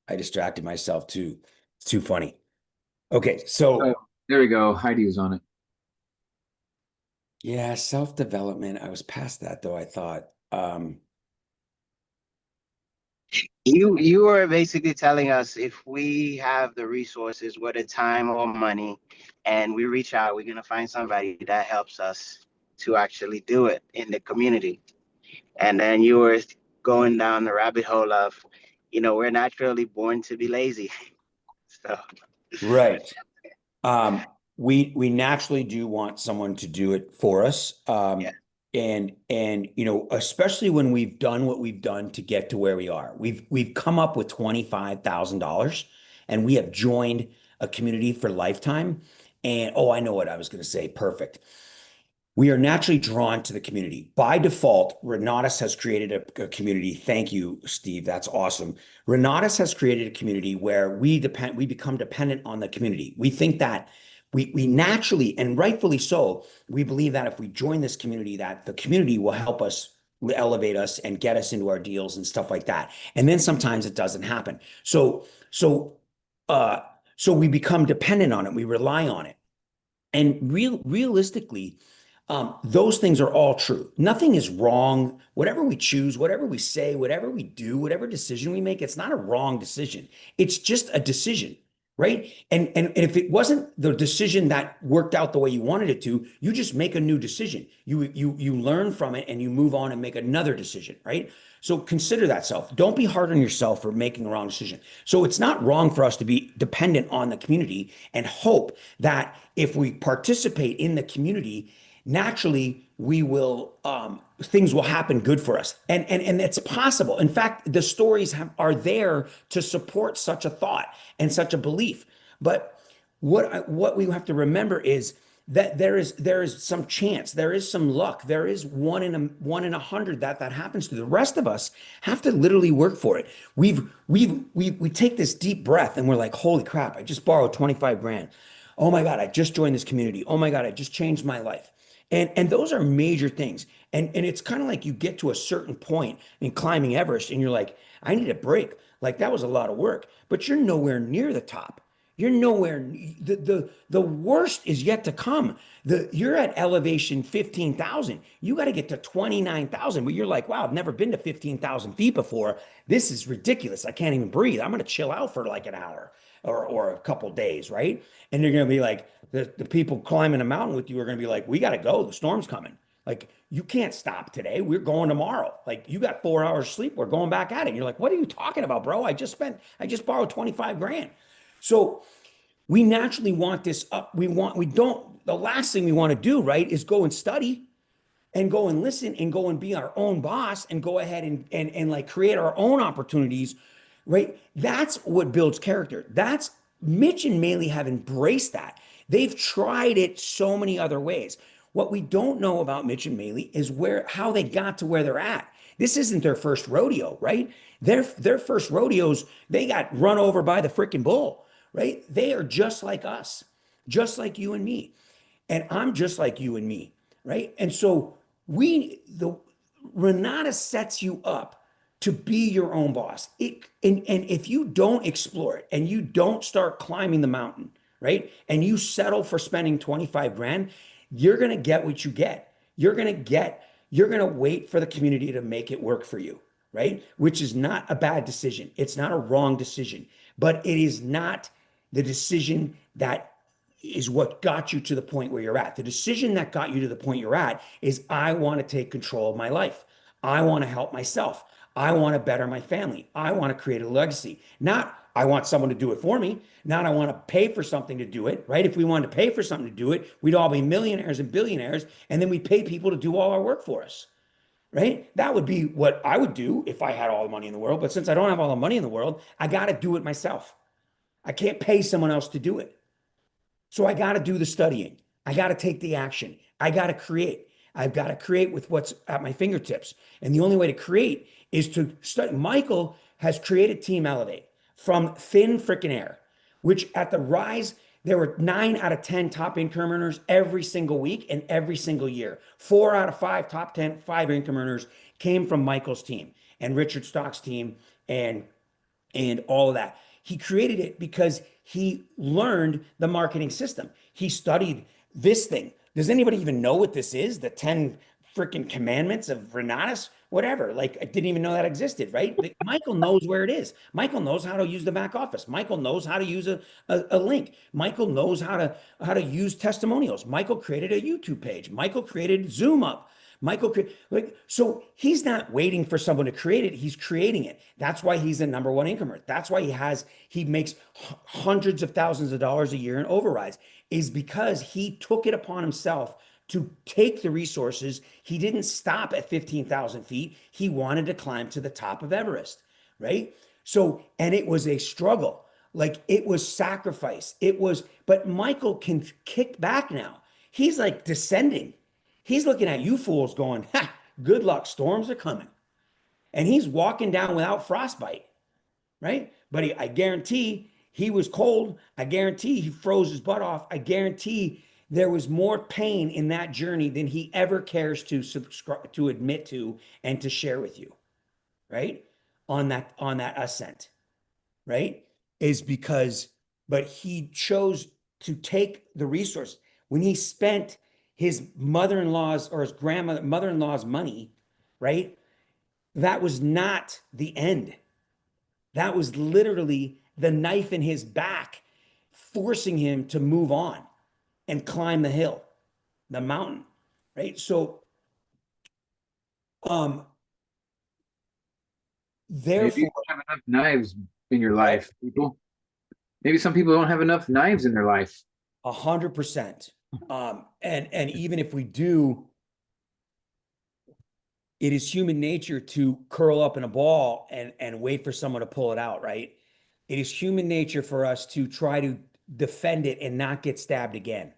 I distracted myself too. It's too funny. Okay, so Oh, there we go. Heidi was on it. yeah, self-development. I was past that though, I thought. You are basically telling us if we have the resources, whether time or money, and we reach out, we're gonna find somebody that helps us to actually do it in the community. And then you were going down the rabbit hole of, we're naturally born to be lazy. So Right. We naturally do want someone to do it for us. yeah, And especially when we've done what we've done to get to where we are. We've come up with $25,000 and we have joined a community for lifetime. And oh, I know what I was going to say. Perfect. We are naturally drawn to the community. By default, Renatus has created a community. Thank you, Steve. That's awesome. Renatus has created a community where we become dependent on the community. We think that we naturally, and rightfully so, we believe that if we join this community, that the community will help us elevate us and get us into our deals and stuff like that. And then sometimes it doesn't happen. So we become dependent on it. We rely on it. And realistically, those things are all true. Nothing is wrong. Whatever we choose, whatever we say, whatever we do, whatever decision we make, it's not a wrong decision. It's just a decision, right? And if it wasn't the decision that worked out the way you wanted it to, you just make a new decision. You learn from it and you move on and make another decision, right? So consider that self. Don't be hard on yourself for making a wrong decision. So it's not wrong for us to be dependent on the community and hope that if we participate in the community, naturally we will things will happen good for us, and it's possible. In fact, the stories are there to support such a thought and such a belief. But what we have to remember is that there is some chance, there is some luck, there is one in 100 that happens to. The rest of us have to literally work for it. We take this deep breath and we're like, holy crap, I just borrowed 25 grand. Oh my God, I just joined this community. Oh my God, I just changed my life. And those are major things. And it's kind of like you get to a certain point in climbing Everest and you're like, I need a break. Like that was a lot of work, but you're nowhere near the top. You're nowhere. The worst is yet to come. You're at elevation 15,000. You got to get to 29,000. But you're like, wow, I've never been to 15,000 feet before. This is ridiculous. I can't even breathe. I'm going to chill out for like an hour or a couple days, right? And you're going to be like, the people climbing a mountain with you are going to be like, we got to go. The storm's coming. Like, you can't stop today. We're going tomorrow. Like, you got 4 hours sleep. We're going back at it. And you're like, what are you talking about, bro? I just borrowed 25 grand. So we naturally want this up. The last thing we want to do, right, is go and study and go and listen and go and be our own boss and go ahead and like create our own opportunities, right? That's what builds character. That's Mitch and Maley have embraced that. They've tried it so many other ways. What we don't know about Mitch and Maley is how they got to where they're at. This isn't their first rodeo, right? Their first rodeos, they got run over by the freaking bull, right? They are just like us, just like you and me. And I'm just like you and me, right? And so Renata sets you up to be your own boss. And if you don't explore it and you don't start climbing the mountain, right? And you settle for spending 25 grand, you're going to get what you get. You're going to wait for the community to make it work for you, right? Which is not a bad decision. It's not a wrong decision, but it is not the decision that is what got you to the point where you're at. The decision that got you to the point you're at is, I want to take control of my life. I want to help myself. I want to better my family. I want to create a legacy. Not I want someone to do it for me. Not I want to pay for something to do it, right? If we wanted to pay for something to do it, we'd all be millionaires and billionaires, and then we pay people to do all our work for us, right? That would be what I would do if I had all the money in the world. But since I don't have all the money in the world, I got to do it myself. I can't pay someone else to do it. So I got to do the studying. I got to take the action. I got to create. I've got to create with what's at my fingertips. And the only way to create is to study. Michael has created Team Elevate from thin freaking air, which at the rise, there were 9 out of 10 top income earners every single week and every single year. 4 out of 5 top 10, 5 income earners came from Michael's team and Richard Stock's team and all of that. He created it because he learned the marketing system. He studied this thing. Does anybody even know what this is? The 10 freaking commandments of Renatus? Whatever. Like, I didn't even know that existed, right? Michael knows where it is. Michael knows how to use the back office. Michael knows how to use a link. Michael knows how to use testimonials. Michael created a YouTube page. Michael created Zoom Up. So he's not waiting for someone to create it. He's creating it. That's why he's a number one incomer. That's why he makes hundreds of thousands of dollars a year in overrides, is because he took it upon himself to take the resources. He didn't stop at 15,000 feet. He wanted to climb to the top of Everest, right? So, and it was a struggle. Like, it was sacrifice. But Michael can kick back now. He's like descending. He's looking at you fools going, ha, good luck, storms are coming. And he's walking down without frostbite, right? But I guarantee he was cold. I guarantee he froze his butt off. I guarantee there was more pain in that journey than he ever cares to subscribe, to admit to, and to share with you, right? On that ascent, right? But he chose to take the resource. When he spent his mother-in-law's or his mother-in-law's money, right? That was not the end. That was literally the knife in his back, forcing him to move on and climb the hill, the mountain, right? So, Maybe you therefore, don't have enough knives in your life, people. Maybe some people don't have enough knives in their life. 100%. And even if we do, it is human nature to curl up in a ball and wait for someone to pull it out, right? It is human nature for us to try to defend it and not get stabbed again,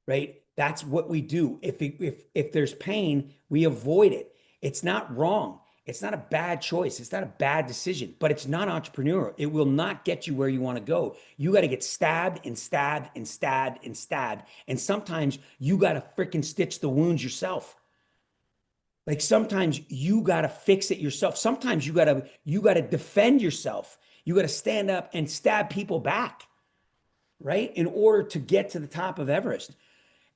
right? That's what we do. If there's pain, we avoid it. It's not wrong. It's not a bad choice. It's not a bad decision, but it's not entrepreneurial. It will not get you where you want to go. You got to get stabbed and stabbed and stabbed and stabbed. And sometimes you got to freaking stitch the wounds yourself. Like, sometimes you got to fix it yourself. Sometimes you got to defend yourself. You got to stand up and stab people back, right? In order to get to the top of Everest.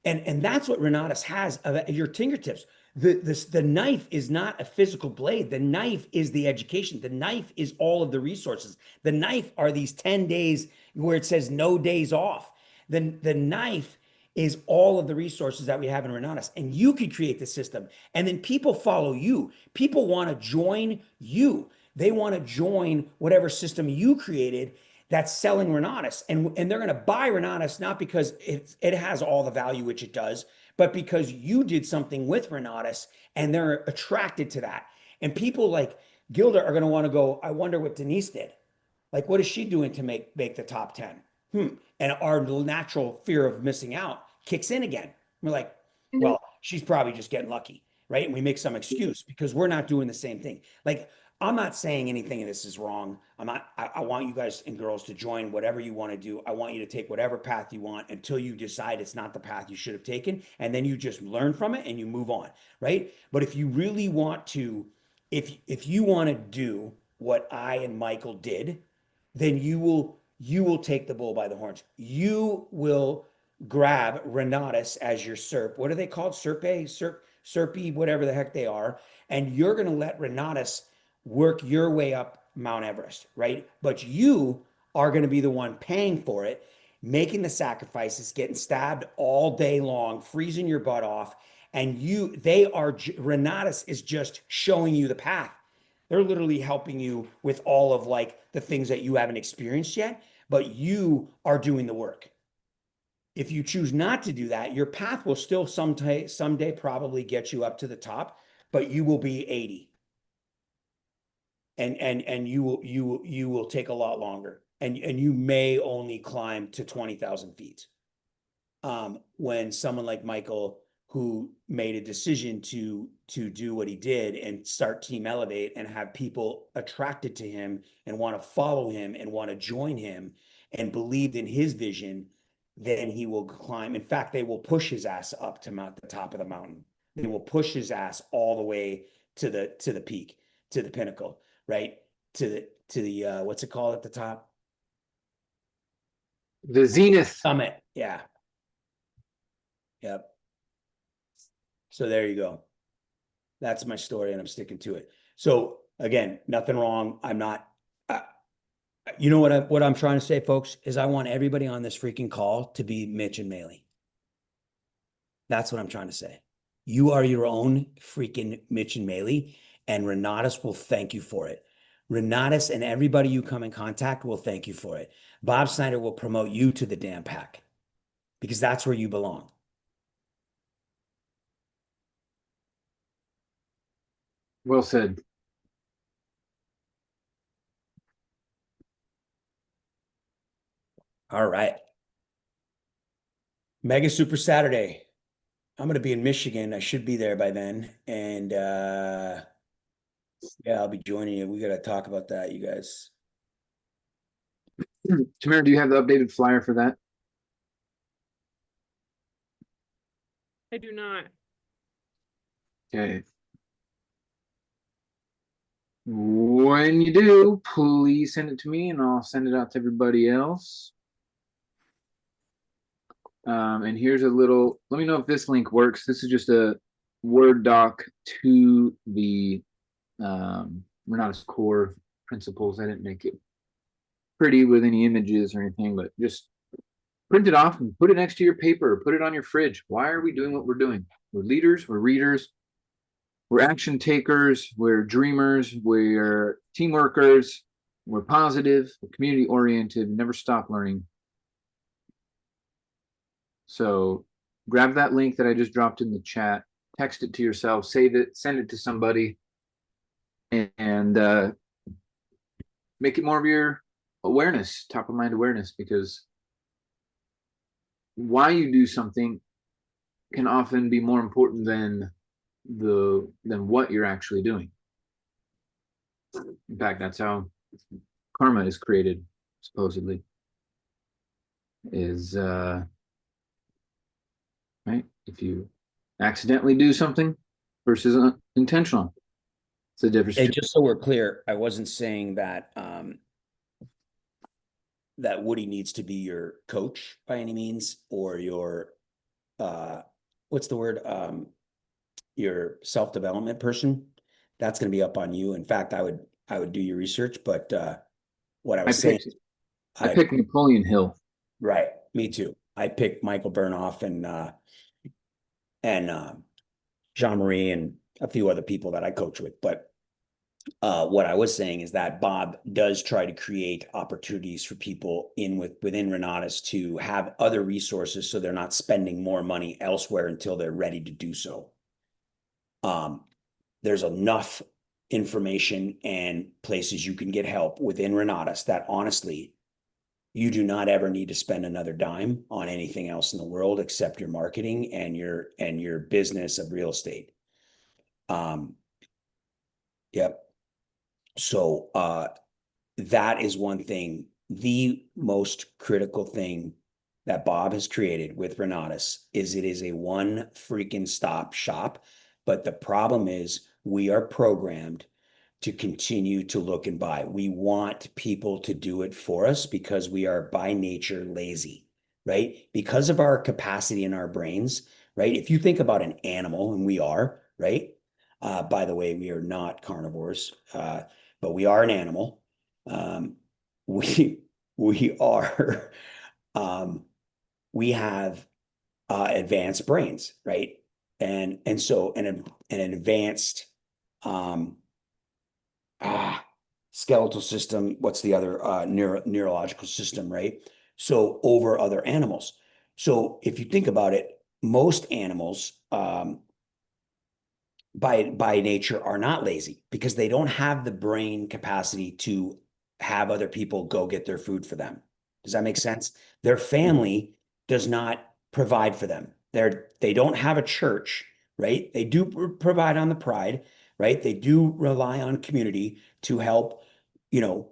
And that's what Renatus has at your fingertips. The knife is not a physical blade. The knife is the education. The knife is all of the resources. The knife are these 10 days where it says no days off. The knife is all of the resources that we have in Renatus. And you could create the system. And then people follow you. People want to join you. They want to join whatever system you created that's selling Renatus. And they're going to buy Renatus not because it has all the value, which it does, but because you did something with Renatus and they're attracted to that. And people like Gilda are going to want to go, I wonder what Denise did. Like, what is she doing to make the top 10? And our natural fear of missing out kicks in again. We're like, well, she's probably just getting lucky, right? And we make some excuse because we're not doing the same thing. Like, I'm not saying anything of this is wrong. I want you guys and girls to join whatever you want to do. I want you to take whatever path you want until you decide it's not the path you should have taken. And then you just learn from it and you move on, right? But if you really want to, if you want to do what I and Michael did, then you will take the bull by the horns. You will grab Renatus as your SERP. What are they called? SERPy, whatever the heck they are. And you're going to let Renatus work your way up Mount Everest, right? But you are going to be the one paying for it, making the sacrifices, getting stabbed all day long, freezing your butt off. And Renatus is just showing you the path. They're literally helping you with all of like the things that you haven't experienced yet, but you are doing the work. If you choose not to do that, your path will still someday probably get you up to the top, but you will be 80. And you will take a lot longer. And you may only climb to 20,000 feet. When someone like Michael, who made a decision to do what he did and start Team Elevate and have people attracted to him and want to follow him and want to join him and believed in his vision, then he will climb. In fact, they will push his ass up to the top of the mountain. They will push his ass all the way to the peak, to the pinnacle, right? To the what's it called at the top? The zenith. Summit. Yeah. Yep. So there you go. That's my story, and I'm sticking to it. So again, nothing wrong. I'm not. You know what I'm trying to say, folks, is I want everybody on this freaking call to be Mitch and Maley. That's what I'm trying to say. You are your own freaking Mitch and Maley, and Renatus will thank you for it. Renatus and everybody you come in contact will thank you for it. Bob Snyder will promote you to the damn pack because that's where you belong. Well said. All right. Mega Super Saturday. I'm going to be in Michigan. I should be there by then. And yeah, I'll be joining you. We got to talk about that, you guys. Tamara, do you have the updated flyer for that? I do not. Okay. When you do, please send it to me and I'll send it out to everybody else. And here's a little, let me know if this link works. This is just a Word doc to the Renatus core principles. I didn't make it pretty with any images or anything, but just print it off and put it next to your paper, put it on your fridge. Why are we doing what we're doing? We're leaders, we're readers, we're action takers, we're dreamers, we're team workers, we're positive, we're community oriented, never stop learning. So grab that link that I just dropped in the chat, text it to yourself, save it, send it to somebody, and make it more of your awareness, top of mind awareness, because why you do something can often be more important than what you're actually doing. In fact, that's how karma is created, supposedly. Is right? If you accidentally do something versus intentional, it's a difference. Hey, just so we're clear, I wasn't saying that that Woody needs to be your coach by any means, or your what's the word? Your self-development person. That's going to be up on you. In fact, I would do your research, but what I was saying, I picked Napoleon Hill. Right, me too. I picked Michael Burnoff and Jean-Marie and a few other people that I coach with. But what I was saying is that Bob does try to create opportunities for people within Renatus to have other resources so they're not spending more money elsewhere until they're ready to do so. There's enough information and places you can get help within Renatus that honestly, you do not ever need to spend another dime on anything else in the world except your marketing and your business of real estate. Yep. So that is one thing. The most critical thing that Bob has created with Renatus is it is a one freaking stop shop. But the problem is we are programmed to continue to look and buy. We want people to do it for us because we are by nature lazy, right? Because of our capacity in our brains, right? If you think about an animal, and we are, right? By the way, we are not carnivores, but we are an animal. We are, we have advanced brains, right? And so an advanced skeletal system, what's the other neurological system, right? So over other animals. So if you think about it, most animals by nature are not lazy because they don't have the brain capacity to have other people go get their food for them. Does that make sense? Their family does not provide for them. They don't have a church, right? They do provide on the pride, right? They do rely on community to help,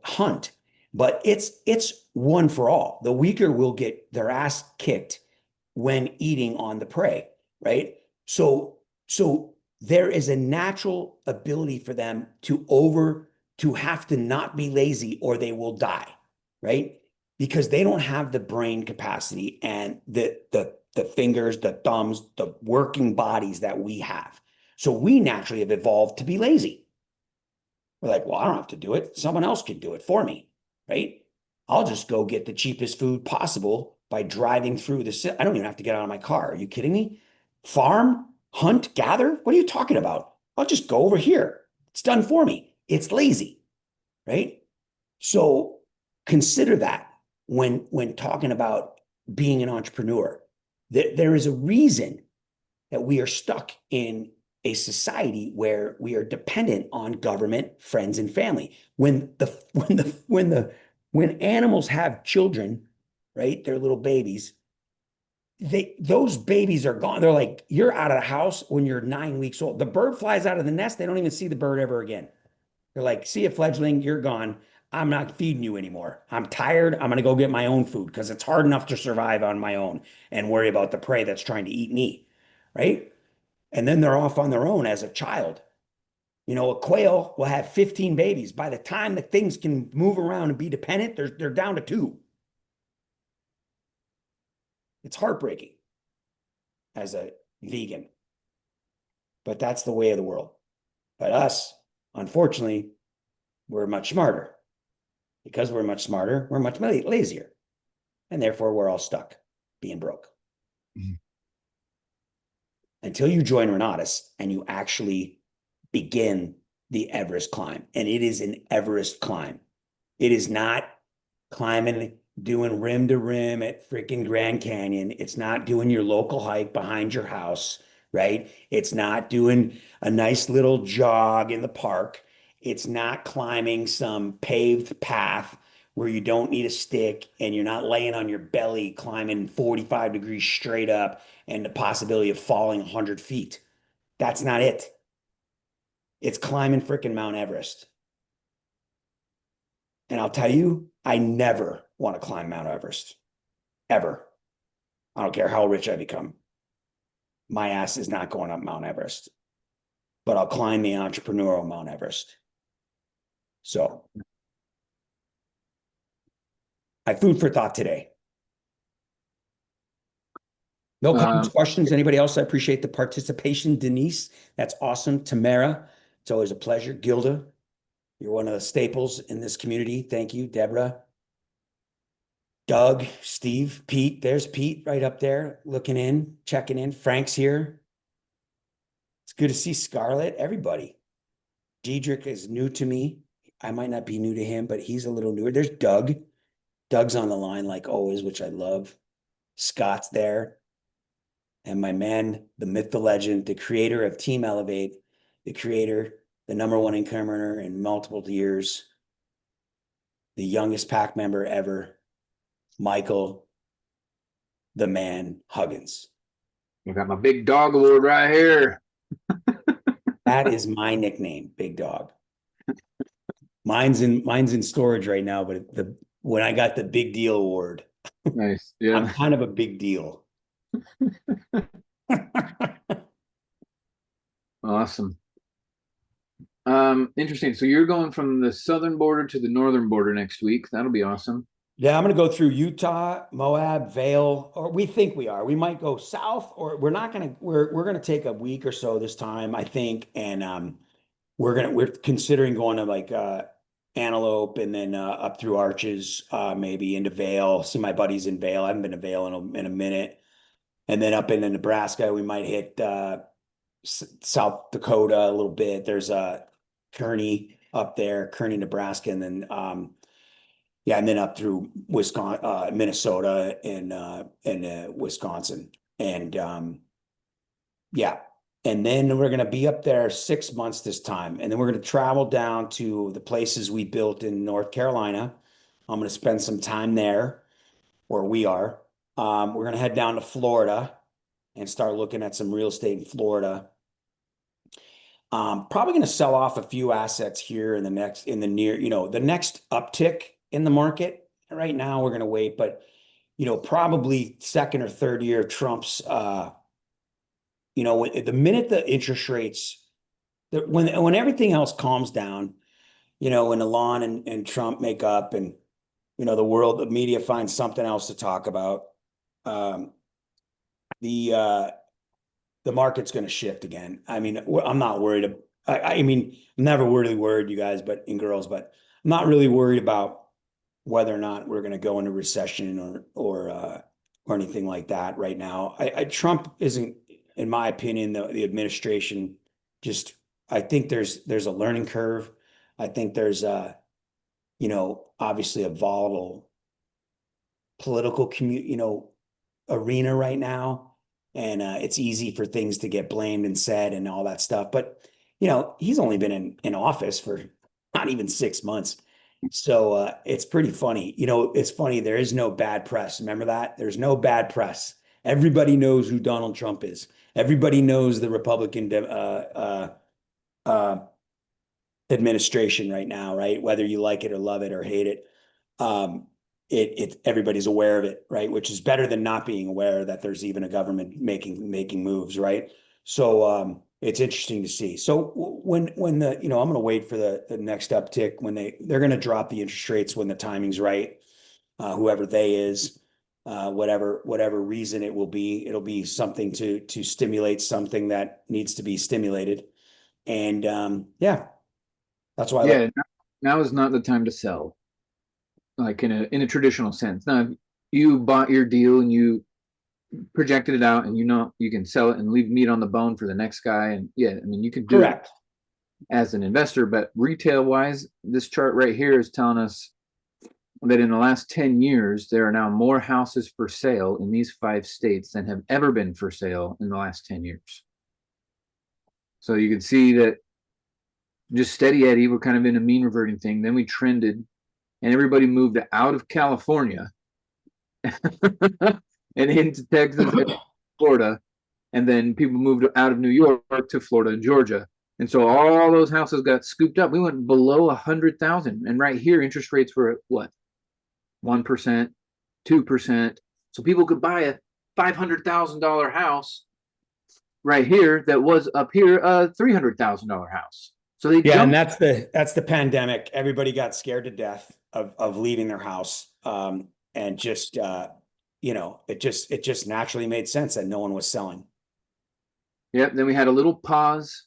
hunt. But it's one for all. The weaker will get their ass kicked when eating on the prey, right? So there is a natural ability for them to have to not be lazy or they will die, right? Because they don't have the brain capacity and the fingers, the thumbs, the working bodies that we have. So we naturally have evolved to be lazy. We're like, well, I don't have to do it. Someone else can do it for me, right? I'll just go get the cheapest food possible by driving through the city. I don't even have to get out of my car. Are you kidding me? Farm, hunt, gather? What are you talking about? I'll just go over here. It's done for me. It's lazy, right? So consider that when talking about being an entrepreneur. There is a reason that we are stuck in a society where we are dependent on government, friends, and family. When animals have children, right? They're little babies. Those babies are gone. They're like, you're out of the house when you're 9 weeks old. The bird flies out of the nest. They don't even see the bird ever again. They're like, see you, fledgling, you're gone. I'm not feeding you anymore. I'm tired. I'm going to go get my own food because it's hard enough to survive on my own and worry about the prey that's trying to eat me. Right. And then they're off on their own as a child. A quail will have 15 babies. By the time the things can move around and be dependent, they're down to 2. It's heartbreaking as a vegan, but that's the way of the world. But us, unfortunately, we're much smarter. Because we're much smarter, we're much lazier. And therefore, we're all stuck being broke. Mm-hmm. Until you join Renatus and you actually begin the Everest climb. And it is an Everest climb. It is not climbing, doing rim to rim at freaking Grand Canyon. It's not doing your local hike behind your house, right? It's not doing a nice little jog in the park. It's not climbing some paved path where you don't need a stick and you're not laying on your belly climbing 45 degrees straight up and the possibility of falling 100 feet. That's not it. It's climbing freaking Mount Everest. And I'll tell you, I never want to climb Mount Everest. Ever. I don't care how rich I become. My ass is not going up Mount Everest. But I'll climb the entrepreneurial Mount Everest. So, I food for thought today. No comments, questions. Anybody else? I appreciate the participation. Denise, that's awesome. Tamara, it's always a pleasure. Gilda, you're one of the staples in this community. Thank you. Deborah, Doug, Steve, Pete. There's Pete right up there looking in, checking in. Frank's here. It's good to see Scarlett. Everybody. Diedrich is new to me. I might not be new to him, but he's a little newer. There's Doug. Doug's on the line like always, which I love. Scott's there. And my man, the myth, the legend, the creator of Team Elevate, the creator, the #1 income earner in multiple years, the youngest pack member ever, Michael, the man, Huggins. I got my big dog award right here. That is my nickname, Big Dog. Mine's in storage right now, but when I got the Big Deal award, nice. Yeah, I'm kind of a big deal. Awesome. Interesting. So you're going from the southern border to the northern border next week. That'll be awesome. Yeah, I'm going to go through Utah, Moab, Vail, or we think we are. We might go south, or we're not going to. We're going to take a week or so this time, I think, and we're considering going to like Antelope and then up through Arches, maybe into Vail. See my buddies in Vail. I haven't been to Vail in a minute, and then up into Nebraska, we might hit South Dakota a little bit. There's Kearney, up there, Kearney, Nebraska, and then yeah, and then up through Wisconsin, Minnesota, and Wisconsin, and yeah, and then we're gonna be up there 6 months this time, and then we're gonna travel down to the places we built in North Carolina. I'm gonna spend some time there, where we are. We're gonna head down to Florida and start looking at some real estate in Florida. Probably gonna sell off a few assets here in the near, the next uptick in the market. Right now, we're gonna wait, but probably second or third year Trump's, the minute the interest rates, when everything else calms down, when Elon and Trump make up and, the media finds something else to talk about, the market's going to shift again. I mean, I'm not worried. I mean, I'm never really worried, you guys, and girls, but I'm not really worried about whether or not we're going to go into recession or anything like that right now. Trump isn't, in my opinion, the administration just, I think there's a learning curve. I think there's obviously a volatile political arena right now. And it's easy for things to get blamed and said and all that stuff. But, he's only been in office for not even 6 months. So it's pretty funny. It's funny. There is no bad press. Remember that? There's no bad press. Everybody knows who Donald Trump is. Everybody knows the Republican administration right now, right? Whether you like it or love it or hate it. Everybody's aware of it, right? Which is better than not being aware that there's even a government making moves, right? So it's interesting to see. So when I'm going to wait for the next uptick when they're going to drop the interest rates when the timing's right. Whoever they is, whatever reason it will be, it'll be something to stimulate something that needs to be stimulated. And yeah, that's why. Yeah, now is not the time to sell, like in a traditional sense. Now, you bought your deal and you projected it out, and you can sell it and leave meat on the bone for the next guy. And yeah, I mean, you can do Correct. it as an investor, but retail wise, this chart right here is telling us that in the last 10 years, there are now more houses for sale in these 5 states than have ever been for sale in the last 10 years. So you can see that just steady Eddie, we're kind of in a mean reverting thing. Then we trended and everybody moved out of California and into Texas and Florida. And then people moved out of New York to Florida and Georgia. And so all those houses got scooped up. We went below 100,000. And right here, interest rates were at what? 1%, 2%. So people could buy a $500,000 house right here that was up here a $300,000 house. So they and that's the pandemic. Everybody got scared to death of leaving their house, and just it just naturally made sense that no one was selling. Yep. Then we had a little pause.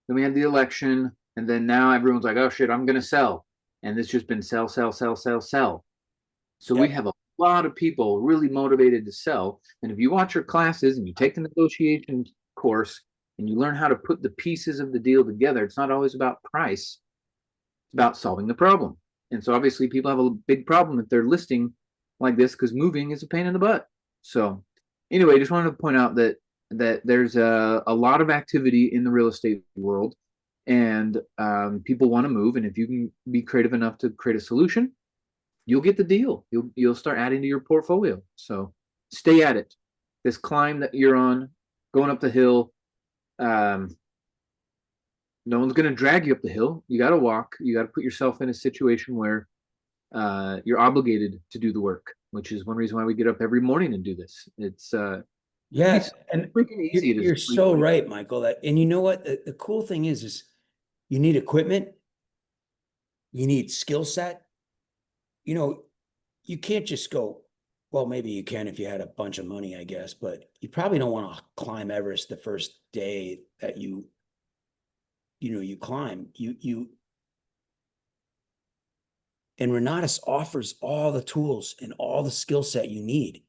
Then we had the election, and then now everyone's like, "Oh shit, I'm gonna sell," and it's just been sell, sell, sell, sell, sell. So we have a lot of people really motivated to sell. And if you watch your classes and you take the negotiation course and you learn how to put the pieces of the deal together, it's not always about price. It's about solving the problem. And so obviously people have a big problem if they're listing like this because moving is a pain in the butt. So anyway, just wanted to point out that there's a lot of activity in the real estate world, and people want to move. And if you can be creative enough to create a solution, you'll get the deal. You'll start adding to your portfolio. So stay at it. This climb that you're on, going up the hill, no one's going to drag you up the hill. You got to walk. You got to put yourself in a situation where you're obligated to do the work, which is one reason why we get up every morning and do this. It's and freaking easy. You're so right, Michael. And you know what? The cool thing is you need equipment, you need skill set. You can't just go, well, maybe you can if you had a bunch of money, I guess, but you probably don't want to climb Everest the first day that you climb. And Renatus offers all the tools and all the skill set you need.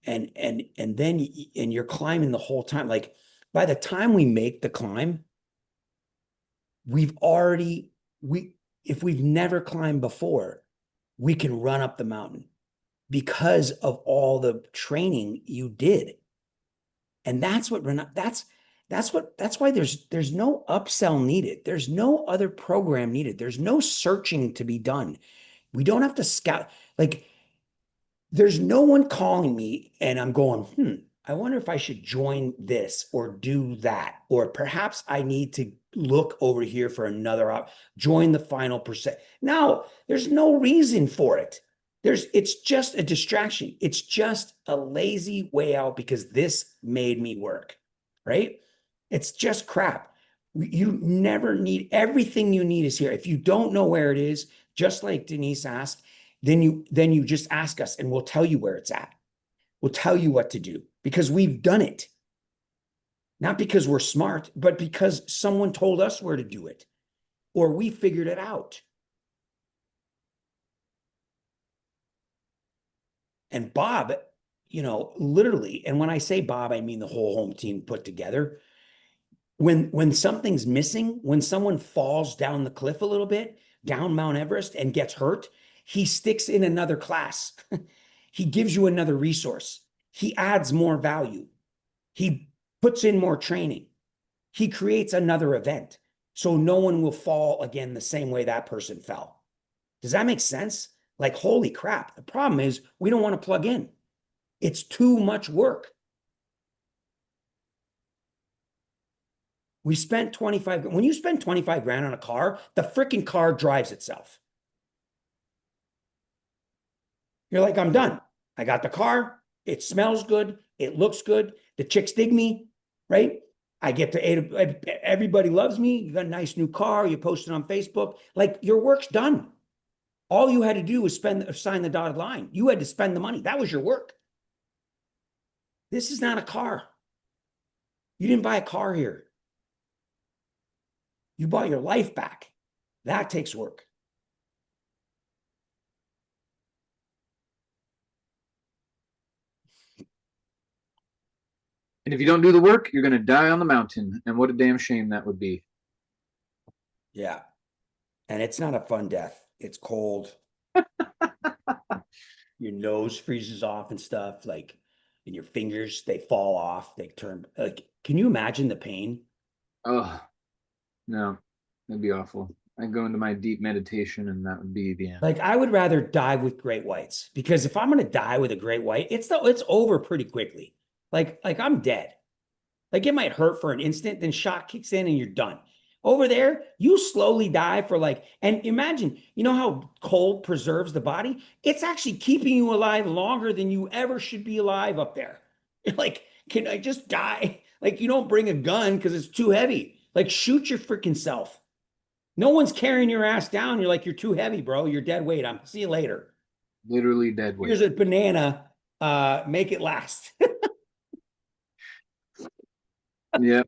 And then you're climbing the whole time. Like by the time we make the climb, if we've never climbed before, we can run up the mountain because of all the training you did. And that's what that's why there's no upsell needed. There's no other program needed. There's no searching to be done. We don't have to scout. Like, there's no one calling me and I'm going, I wonder if I should join this or do that. Or perhaps I need to look over here for another join the final percent. No, there's no reason for it. It's just a distraction. It's just a lazy way out because this made me work, right? It's just crap. You never need, everything you need is here. If you don't know where it is, just like Denise asked, then you just ask us and we'll tell you where it's at. We'll tell you what to do because we've done it. Not because we're smart, but because someone told us where to do it or we figured it out. And Bob, literally, and when I say Bob, I mean the whole home team put together. When something's missing, when someone falls down the cliff a little bit, down Mount Everest and gets hurt, he sticks in another class. He gives you another resource. He adds more value. He puts in more training. He creates another event. So no one will fall again the same way that person fell. Does that make sense? Like, holy crap. The problem is we don't want to plug in. It's too much work. We spent 25. When you spend 25 grand on a car, the freaking car drives itself. You're like, I'm done. I got the car. It smells good. It looks good. The chicks dig me, right? I get to, everybody loves me. You got a nice new car. You post it on Facebook. Like, your work's done. All you had to do was sign the dotted line. You had to spend the money. That was your work. This is not a car. You didn't buy a car here. You bought your life back. That takes work. And if you don't do the work, you're going to die on the mountain. And what a damn shame that would be. Yeah. And it's not a fun death. It's cold. Your nose freezes off and stuff. Like, and your fingers, they fall off. They turn, like, can you imagine the pain? Oh, no, that'd be awful. I'd go into my deep meditation and that would be the end. Like, I would rather die with great whites because if I'm going to die with a great white, it's over pretty quickly. Like I'm dead. Like, it might hurt for an instant, then shock kicks in and you're done. Over there, you slowly die for and imagine, you know how cold preserves the body? It's actually keeping you alive longer than you ever should be alive up there. You're like, can I just die? Like, you don't bring a gun because it's too heavy. Like, shoot your freaking self. No one's carrying your ass down. You're like, you're too heavy, bro. You're dead weight. See you later. Literally dead weight. Here's a banana. Make it last. Yep.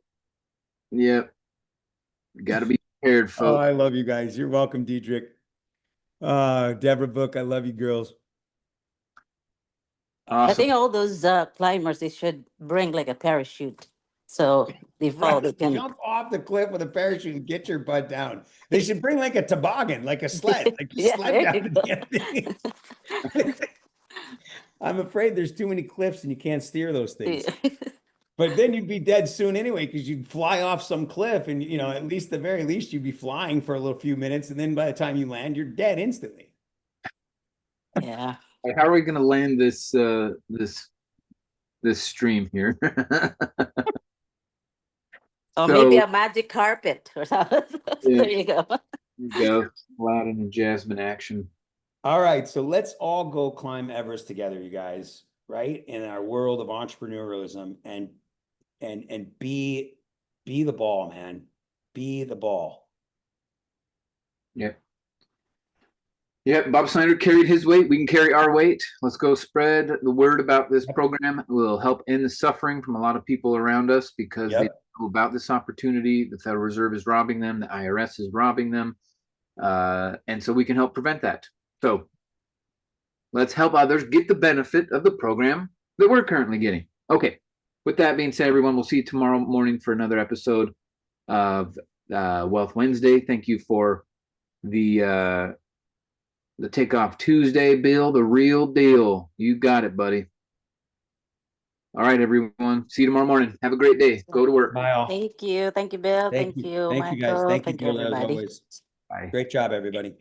Got to be prepared, folks. Oh, I love you guys. You're welcome, Diedrich. Deborah Book, I love you, girls. Awesome. I think all those climbers, they should bring like a parachute. So they fall, they can jump off the cliff with a parachute and get your butt down. They should bring like a toboggan, like a sled, like just sled down the damn thing. I'm afraid there's too many cliffs and you can't steer those things. But then you'd be dead soon anyway, because you'd fly off some cliff and, at least the very least you'd be flying for a little few minutes. And then by the time you land, you're dead instantly. Yeah. How are we going to land this stream here? Or maybe a magic carpet or something. Yeah. There you go. There you go. Loud and Jasmine action. All right. So let's all go climb Everest together, you guys, right? In our world of entrepreneurialism and be the ball, man. Be the ball. Yep. Bob Snyder carried his weight. We can carry our weight. Let's go spread the word about this program. It will help end the suffering from a lot of people around us because they know about this opportunity. The Federal Reserve is robbing them. The IRS is robbing them. And so we can help prevent that. So let's help others get the benefit of the program that we're currently getting. Okay. With that being said, everyone, we'll see you tomorrow morning for another episode of Wealth Wednesday. Thank you for the Takeoff Tuesday bill, the real deal. You got it, buddy. All right, everyone. See you tomorrow morning. Have a great day. Go to work. Bye all. Thank you. Thank you, Bill. Thank you, Thank you guys. Michael. Thank you, Thank you, Julia, as everybody. always. Bye. Great job, everybody.